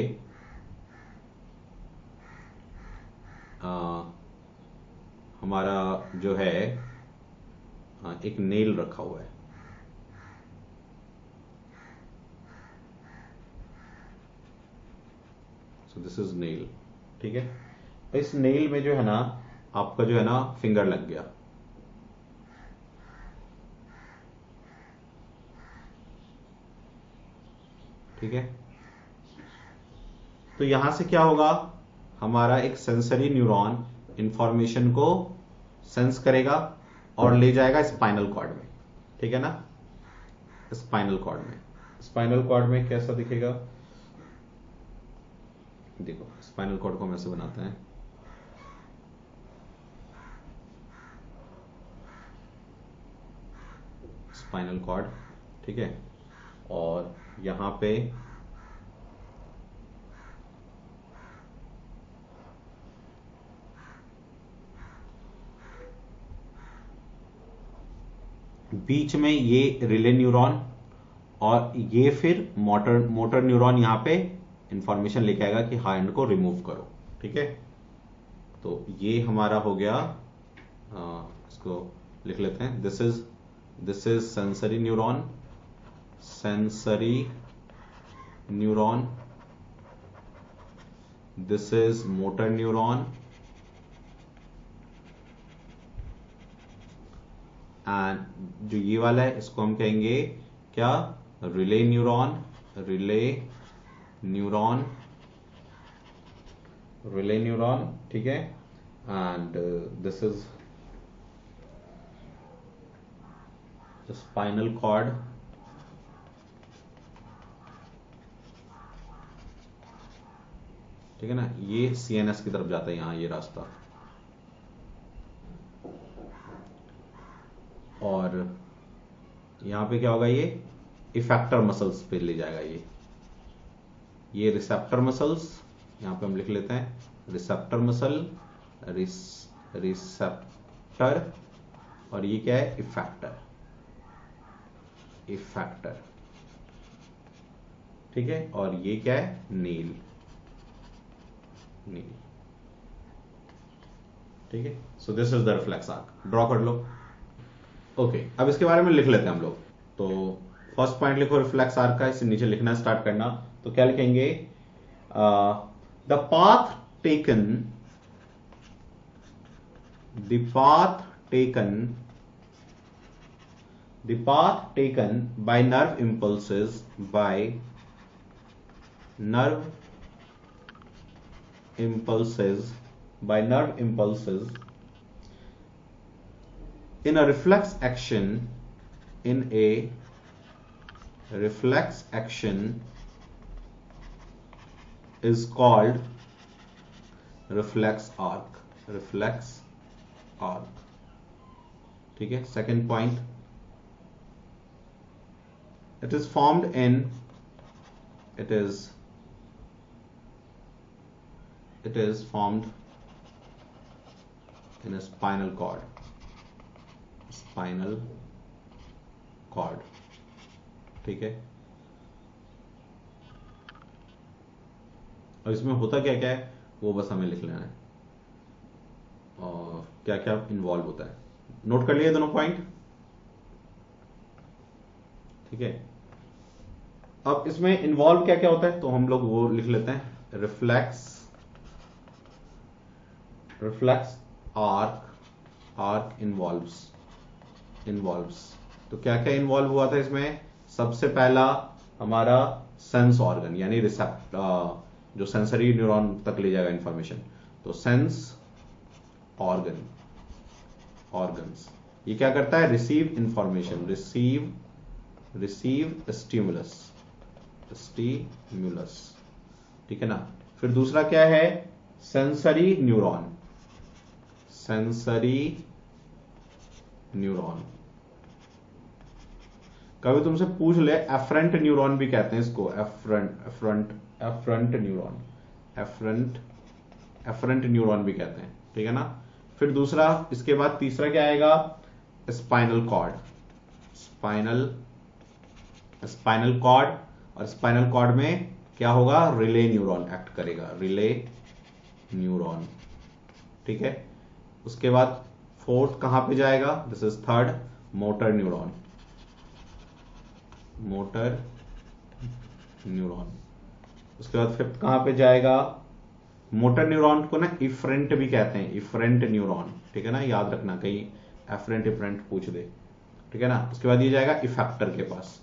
हमारा जो है एक नेल रखा हुआ है, सो दिस इज नेल, ठीक है। इस नेल में जो है ना आपका जो है ना फिंगर लग गया, ठीक है। तो यहां से क्या होगा, हमारा एक सेंसरी न्यूरॉन इंफॉर्मेशन को सेंस करेगा और ले जाएगा स्पाइनल कॉर्ड में, ठीक है ना। स्पाइनल कॉर्ड में, स्पाइनल कॉर्ड में कैसा दिखेगा, देखो स्पाइनल कॉर्ड को हम ऐसे बनाते हैं, स्पाइनल कॉर्ड, ठीक है। और यहां पे बीच में ये रिले न्यूरॉन और ये फिर मोटर न्यूरॉन यहां पे इंफॉर्मेशन लेके आएगा कि हैंड को रिमूव करो, ठीक है। तो ये हमारा हो गया, इसको लिख लेते हैं, this is sensory neuron, this is motor neuron, and जो ये वाला है इसको हम कहेंगे क्या, रिले न्यूरॉन, ठीक है। And this is spinal cord, ठीक है ना। ये सीएनएस की तरफ जाता है यहां ये रास्ता, और यहां पे क्या होगा, ये इफेक्टर मसल्स पे ले जाएगा, ये रिसेप्टर मसल्स, यहां पे हम लिख लेते हैं रिसेप्टर मसल, रिसेप्टर, और ये क्या है, इफेक्टर, ठीक है। और ये क्या है, नील, ठीक है। सो this is the reflex arc, draw कर लो। ओके, अब इसके बारे में लिख लेते हैं हम लोग। तो फर्स्ट पॉइंट लिखो रिफ्लेक्स आर्क का, इसे नीचे लिखना स्टार्ट करना। तो क्या लिखेंगे, the path taken by nerve impulses in a reflex action is called reflex arc, ठीक है। Second point, it is formed in a spinal cord, ठीक है। और इसमें होता क्या क्या है वो बस हमें लिख लेना है, और क्या क्या इन्वॉल्व होता है, नोट कर लिए दोनों पॉइंट, ठीक है। अब इसमें इन्वॉल्व क्या क्या होता है तो हम लोग वो लिख लेते हैं, रिफ्लेक्स आर्क आर्क इन्वॉल्व्स। तो क्या क्या इन्वॉल्व हुआ था इसमें? सबसे पहला हमारा सेंस ऑर्गन, यानी जो सेंसरी न्यूरॉन तक ले जाएगा इंफॉर्मेशन, तो सेंस ऑर्गन्स। ये क्या करता है? रिसीव इंफॉर्मेशन, रिसीव स्टिमुलस, ठीक है ना। फिर दूसरा क्या है? Sensory neuron. कभी तुमसे पूछ ले, एफरंट न्यूरॉन भी कहते हैं इसको, एफरंट न्यूरॉन भी कहते हैं, ठीक है ना। फिर दूसरा, इसके बाद तीसरा क्या आएगा? Spinal cord. और स्पाइनल कॉर्ड में क्या होगा? रिले न्यूरॉन एक्ट करेगा, रिले न्यूरॉन, ठीक है। उसके बाद फोर्थ कहां पे जाएगा? This is third, motor neuron. उसके बाद फिफ्थ कहां पे जाएगा? मोटर न्यूरॉन को ना इफरेंट भी कहते हैं, इफरेंट न्यूरॉन, ठीक है ना, याद रखना, कहीं एफरेंट पूछ दे, ठीक है ना। उसके बाद ये जाएगा इफेक्टर के पास।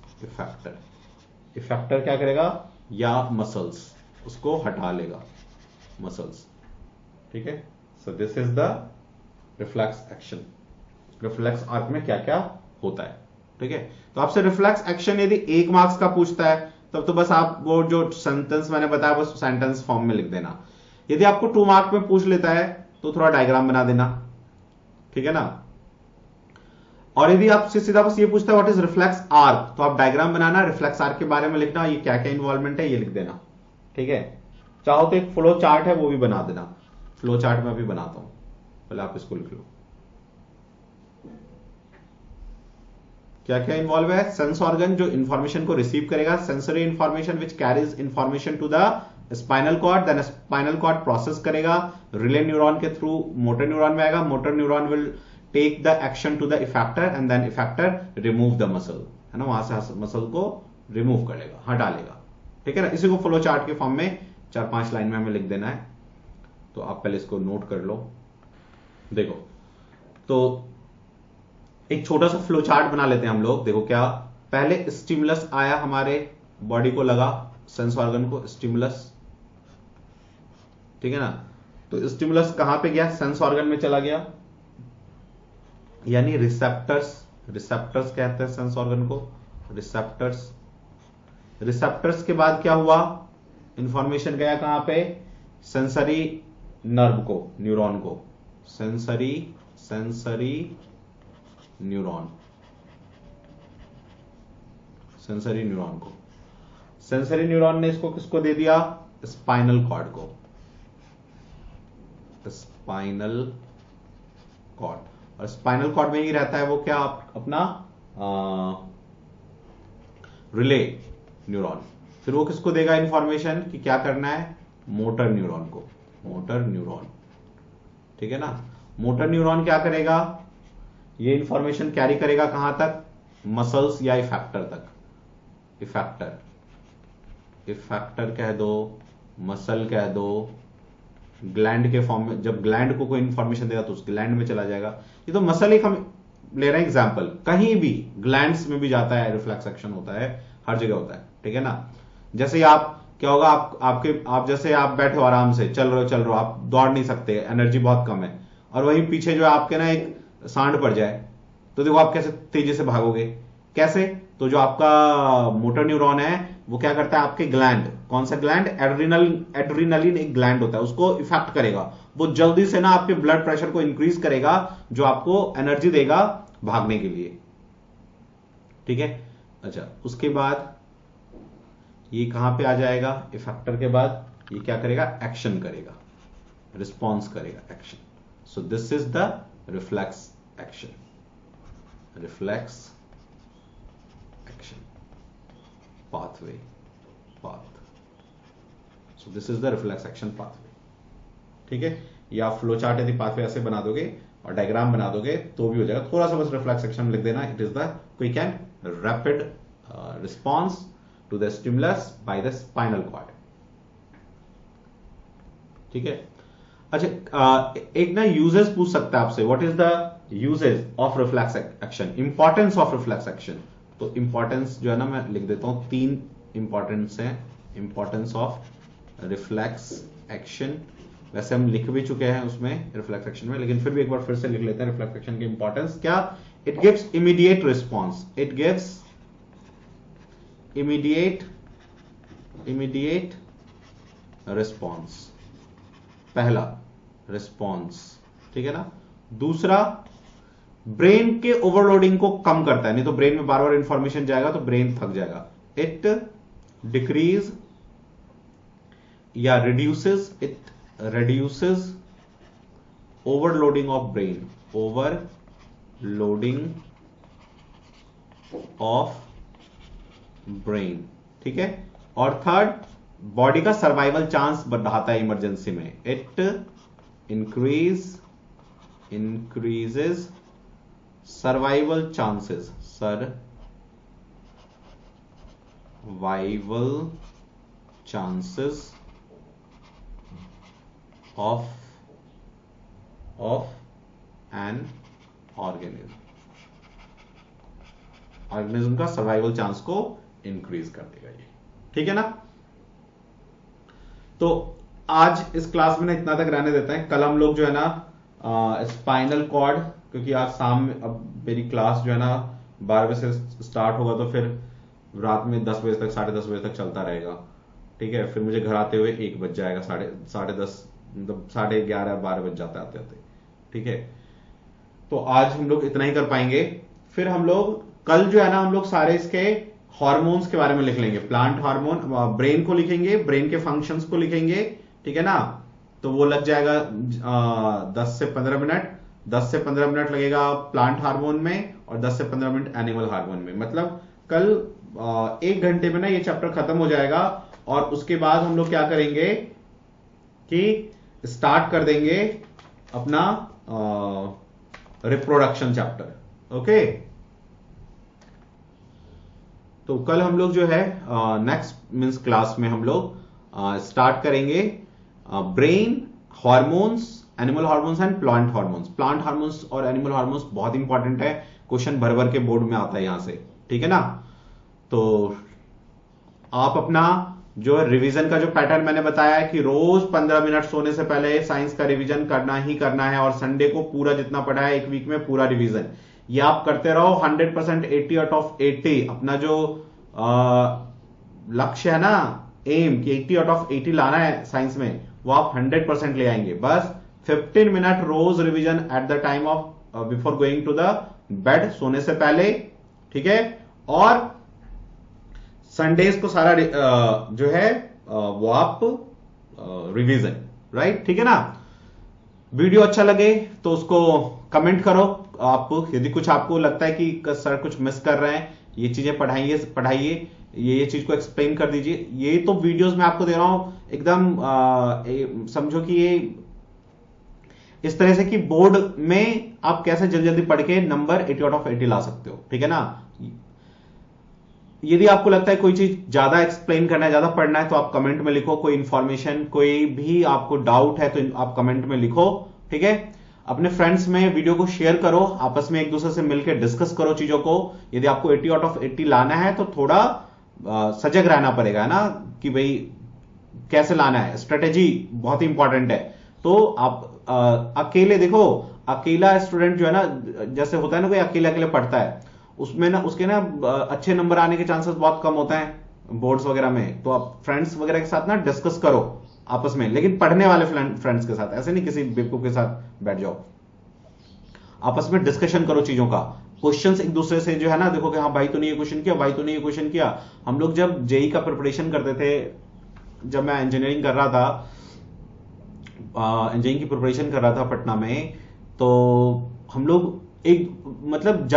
इफेक्टर क्या करेगा? या मसल्स, उसको हटा लेगा, मसल्स, ठीक है। सो this is the reflex action. Reflex arc में क्या क्या होता है, ठीक है। तो आपसे रिफ्लेक्स एक्शन यदि 1 मार्क्स का पूछता है तब तो बस आप वो जो सेंटेंस मैंने बताया बस सेंटेंस फॉर्म में लिख देना। यदि आपको 2 मार्क में पूछ लेता है तो थोड़ा डायग्राम बना देना, ठीक है ना। और यदि आपसे सीधा बस ये पूछता है व्हाट इज रिफ्लेक्स आर्क, तो आप डायग्राम बनाना, रिफ्लेक्स आर्क के बारे में लिखना, ये क्या क्या इन्वॉल्वमेंट है ये लिख देना, ठीक है। चाहो तो एक फ्लो चार्ट है वो भी बना देना, फ्लो चार्ट में अभी बनाता हूं, पहले आप इसको लिख लो। क्या क्या इन्वॉल्व है? सेंस ऑर्गन जो इंफॉर्मेशन को रिसीव करेगा, sensory information which carries information to the spinal cord, then spinal cord process करेगा, रिले न्यूरॉन के थ्रू मोटर न्यूरॉन में आएगा, motor neuron will take the action to the effector and then effector remove the muscle, है ना, वहां से muscle को remove कर लेगा, हटा लेगा, ठीक है ना। इसी को फ्लो चार्ट के फॉर्म में 4-5 लाइन में हमें लिख देना है। तो आप पहले इसको नोट कर लो। देखो, तो एक छोटा सा फ्लो चार्ट बना लेते हैं हम लोग। देखो क्या, पहले स्टिमुलस आया, हमारे बॉडी को लगा, सेंस ऑर्गन को स्टिमुलस, ठीक है ना। तो स्टिमुलस कहां पे गया? सेंस ऑर्गन में चला गया, यानी रिसेप्टर्स कहते हैं सेंस ऑर्गन को, रिसेप्टर्स के बाद क्या हुआ? इंफॉर्मेशन गया कहां पे? सेंसरी नर्व को, न्यूरॉन को, सेंसरी न्यूरॉन को। सेंसरी न्यूरॉन ने इसको किसको दे दिया? स्पाइनल कॉर्ड को, स्पाइनल कॉर्ड। और स्पाइनल कॉर्ड में ही रहता है वो क्या, अपना रिले न्यूरॉन। फिर वो किसको देगा इंफॉर्मेशन कि क्या करना है? मोटर न्यूरॉन को, ठीक है ना। मोटर न्यूरॉन क्या करेगा? ये इंफॉर्मेशन कैरी करेगा कहां तक? मसल्स या इफेक्टर तक। इफेक्टर कह दो, मसल कह दो, ग्लैंड के फॉर्म में, जब ग्लैंड को कोई इंफॉर्मेशन देगा तो उस ग्लैंड में चला जाएगा। ये तो मसल एक हम ले रहे हैं एग्जांपल, कहीं भी ग्लैंड्स में भी जाता है, रिफ्लेक्स एक्शन होता है, हर जगह होता है, ठीक है ना। जैसे आप क्या होगा, आप जैसे आप बैठे हो आराम से, चल रहे हो, आप दौड़ नहीं सकते, एनर्जी बहुत कम है, और वहीं पीछे जो आपके ना एक सांड पड़ जाए, तो देखो आप कैसे तेजी से भागोगे, कैसे? तो जो आपका मोटर न्यूरॉन है वो क्या करता है, आपके ग्लैंड, कौन सा ग्लैंड? एड्रीनलिन एक ग्लैंड होता है, उसको इफेक्ट करेगा, वो जल्दी से ना आपके ब्लड प्रेशर को इंक्रीज करेगा, जो आपको एनर्जी देगा भागने के लिए, ठीक है। अच्छा, उसके बाद ये कहां पे आ जाएगा? इफेक्टर के बाद ये क्या करेगा? एक्शन करेगा, रिस्पॉन्स करेगा, action. So this is the reflex action, pathway. So this is the reflex action pathway. ठीक है, या फ्लो चार्ट यदि पाथवे ऐसे बना दोगे और डायग्राम बना दोगे तो भी हो जाएगा। थोड़ा सा बस रिफ्लेक्स एक्शन लिख देना, it is the quick and rapid response to the stimulus by the spinal cord, ठीक है। अच्छा, एक ना यूजर्स पूछ सकता है आपसे, what is the uses of reflex action, importance of reflex action. तो इंपॉर्टेंस जो है ना मैं लिख देता हूं, 3 इंपॉर्टेंस है। इंपॉर्टेंस ऑफ रिफ्लेक्स एक्शन, वैसे हम लिख भी चुके हैं उसमें रिफ्लेक्स एक्शन में, लेकिन फिर भी एक बार फिर से लिख लेते हैं रिफ्लेक्स एक्शन की इंपॉर्टेंस। क्या? It gives immediate response, it gives immediate response, पहला रिस्पॉन्स, ठीक है ना। दूसरा, ब्रेन के ओवरलोडिंग को कम करता है, नहीं तो ब्रेन में बार बार इंफॉर्मेशन जाएगा तो ब्रेन थक जाएगा। इट डिक्रीज या reduces, it reduces overloading of brain, overloading of brain, ठीक है। और थर्ड, बॉडी का सर्वाइवल चांस बढ़ाता है इमरजेंसी में। It increases survival chances, survival chances of an organism का सर्वाइवल चांस को इंक्रीज कर देगा ये, ठीक है ना। तो आज इस क्लास में ना इतना तक रहने देते हैं। कल हम लोग जो है ना स्पाइनल कॉर्ड, क्योंकि आज शाम में अब मेरी क्लास जो है ना 12 बजे से स्टार्ट होगा, तो फिर रात में 10 बजे तक 10:30 बजे तक चलता रहेगा, ठीक है। फिर मुझे घर आते हुए 1 बज जाएगा, 10:30 मतलब 11:30 12 बज जाता है आते आते, ठीक है। तो आज हम लोग इतना ही कर पाएंगे। फिर हम लोग कल जो है ना हम लोग सारे इसके हार्मोन्स के बारे में लिख लेंगे। प्लांट हार्मोन, ब्रेन को लिखेंगे, ब्रेन के फंक्शंस को लिखेंगे, ठीक है ना। तो वो लग जाएगा 10 से 15 मिनट। 10 से 15 मिनट लगेगा प्लांट हार्मोन में और 10 से 15 मिनट एनिमल हार्मोन में। मतलब कल 1 घंटे में ना ये चैप्टर खत्म हो जाएगा। और उसके बाद हम लोग क्या करेंगे कि स्टार्ट कर देंगे अपना रिप्रोडक्शन चैप्टर, ओके। तो कल हम लोग जो है नेक्स्ट मींस क्लास में हम लोग स्टार्ट करेंगे brain hormones, animal hormones and plant hormones. Plant hormones और एनिमल हार्मोन्स बहुत इंपॉर्टेंट है, क्वेश्चन भर भर के बोर्ड में आता है यहां से, ठीक है ना। तो आप अपना जो रिवीजन का जो पैटर्न मैंने बताया है कि रोज 15 मिनट सोने से पहले साइंस का रिवीजन करना ही करना है, और संडे को पूरा जितना पढ़ा है एक वीक में पूरा रिवीजन, ये आप करते रहो। 100% 80 आउट ऑफ 80 अपना जो लक्ष्य है ना, एम कि 80 आउट ऑफ 80 लाना है साइंस में, वो आप 100% ले आएंगे। बस 15 मिनट रोज revision at the time of before going to the bed, सोने से पहले, ठीक है। और संडेज को सारा जो है वो आप रिवीजन, राइट, ठीक है ना। वीडियो अच्छा लगे तो उसको कमेंट करो आप। यदि कुछ आपको लगता है कि सर कुछ मिस कर रहे हैं, ये चीजें पढ़ाइए, ये चीज को एक्सप्लेन कर दीजिए। ये तो वीडियोस में आपको दे रहा हूं एकदम समझो कि ये इस तरह से कि बोर्ड में आप कैसे जल्दी जल्दी पढ़ के नंबर 80 आउट ऑफ 80 ला सकते हो, ठीक है ना। यदि आपको लगता है कोई चीज ज्यादा एक्सप्लेन करना है, ज्यादा पढ़ना है, तो आप कमेंट में लिखो। कोई इंफॉर्मेशन, कोई भी आपको डाउट है तो आप कमेंट में लिखो, ठीक है। अपने फ्रेंड्स में वीडियो को शेयर करो, आपस में एक दूसरे से मिलकर डिस्कस करो चीजों को। यदि आपको 80 आउट ऑफ 80 लाना है तो थोड़ा सजग रहना पड़ेगा, है ना, कि भाई कैसे लाना है। स्ट्रेटेजी बहुत इंपॉर्टेंट है। तो आप अकेले देखो, अकेला स्टूडेंट जो है ना, जैसे होता है ना कोई अकेले अकेले पढ़ता है, उसमें ना उसके ना अच्छे नंबर आने के चांसेस बहुत कम होते हैं बोर्ड्स वगैरह में। तो आप फ्रेंड्स वगैरह के साथ ना डिस्कस करो आपस में, लेकिन पढ़ने वाले फ्रेंड्स के साथ, ऐसे नहीं किसी बेवकूफ के साथ बैठ जाओ। आपस में डिस्कशन करो चीजों का, क्वेश्चंस एक दूसरे से जो है ना देखो कि हाँ भाई तूने ये क्वेश्चन किया, भाई तूने ये क्वेश्चन किया। हम लोग जब जेई का प्रिपरेशन करते थे, जब मैं इंजीनियरिंग कर रहा था, इंजीनियरिंग की प्रिपरेशन कर रहा था पटना में, तो हम लोग एक मतलब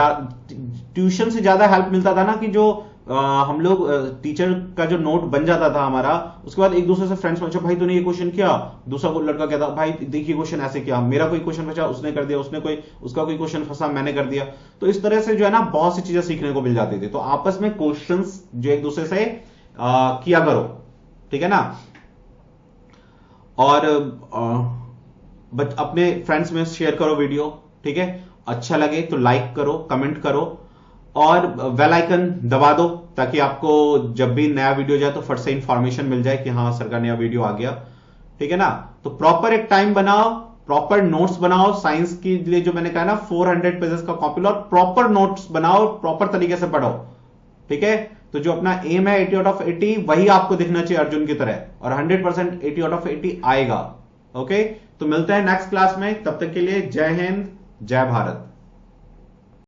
ट्यूशन से ज्यादा हेल्प मिलता था ना, कि जो हम लोग टीचर का जो नोट बन जाता था हमारा, उसके बाद एक दूसरे से फ्रेंड्स पूछो भाई तूने ये क्वेश्चन किया, दूसरा कोई लड़का कहता भाई देखिए क्वेश्चन ऐसे किया, मेरा कोई क्वेश्चन फंसा उसने कर दिया, उसका कोई क्वेश्चन फंसा मैंने कर दिया। तो इस तरह से जो है ना बहुत सी चीजें सीखने को मिल जाती थी। तो आपस में क्वेश्चंस जो एक दूसरे से किया करो, ठीक है ना। और अपने फ्रेंड्स में शेयर करो वीडियो, ठीक है। अच्छा लगे तो लाइक करो, कमेंट करो और बेल आइकन दबा दो ताकि आपको जब भी नया वीडियो जाए तो फट से इंफॉर्मेशन मिल जाए कि हाँ सर का नया वीडियो आ गया। ठीक है ना। तो प्रॉपर एक टाइम बनाओ, प्रॉपर नोट्स बनाओ। साइंस के लिए जो मैंने कहा ना 400 पेजेस का कॉपी लो और प्रॉपर नोट्स बनाओ, प्रॉपर तरीके से पढ़ो। ठीक है। तो जो अपना एम है 80 आउट ऑफ 80 वही आपको दिखना चाहिए अर्जुन की तरह, और 100% 80 आउट ऑफ 80 आएगा। ओके। तो मिलते हैं नेक्स्ट क्लास में, तब तक के लिए जय हिंद, जय भारत।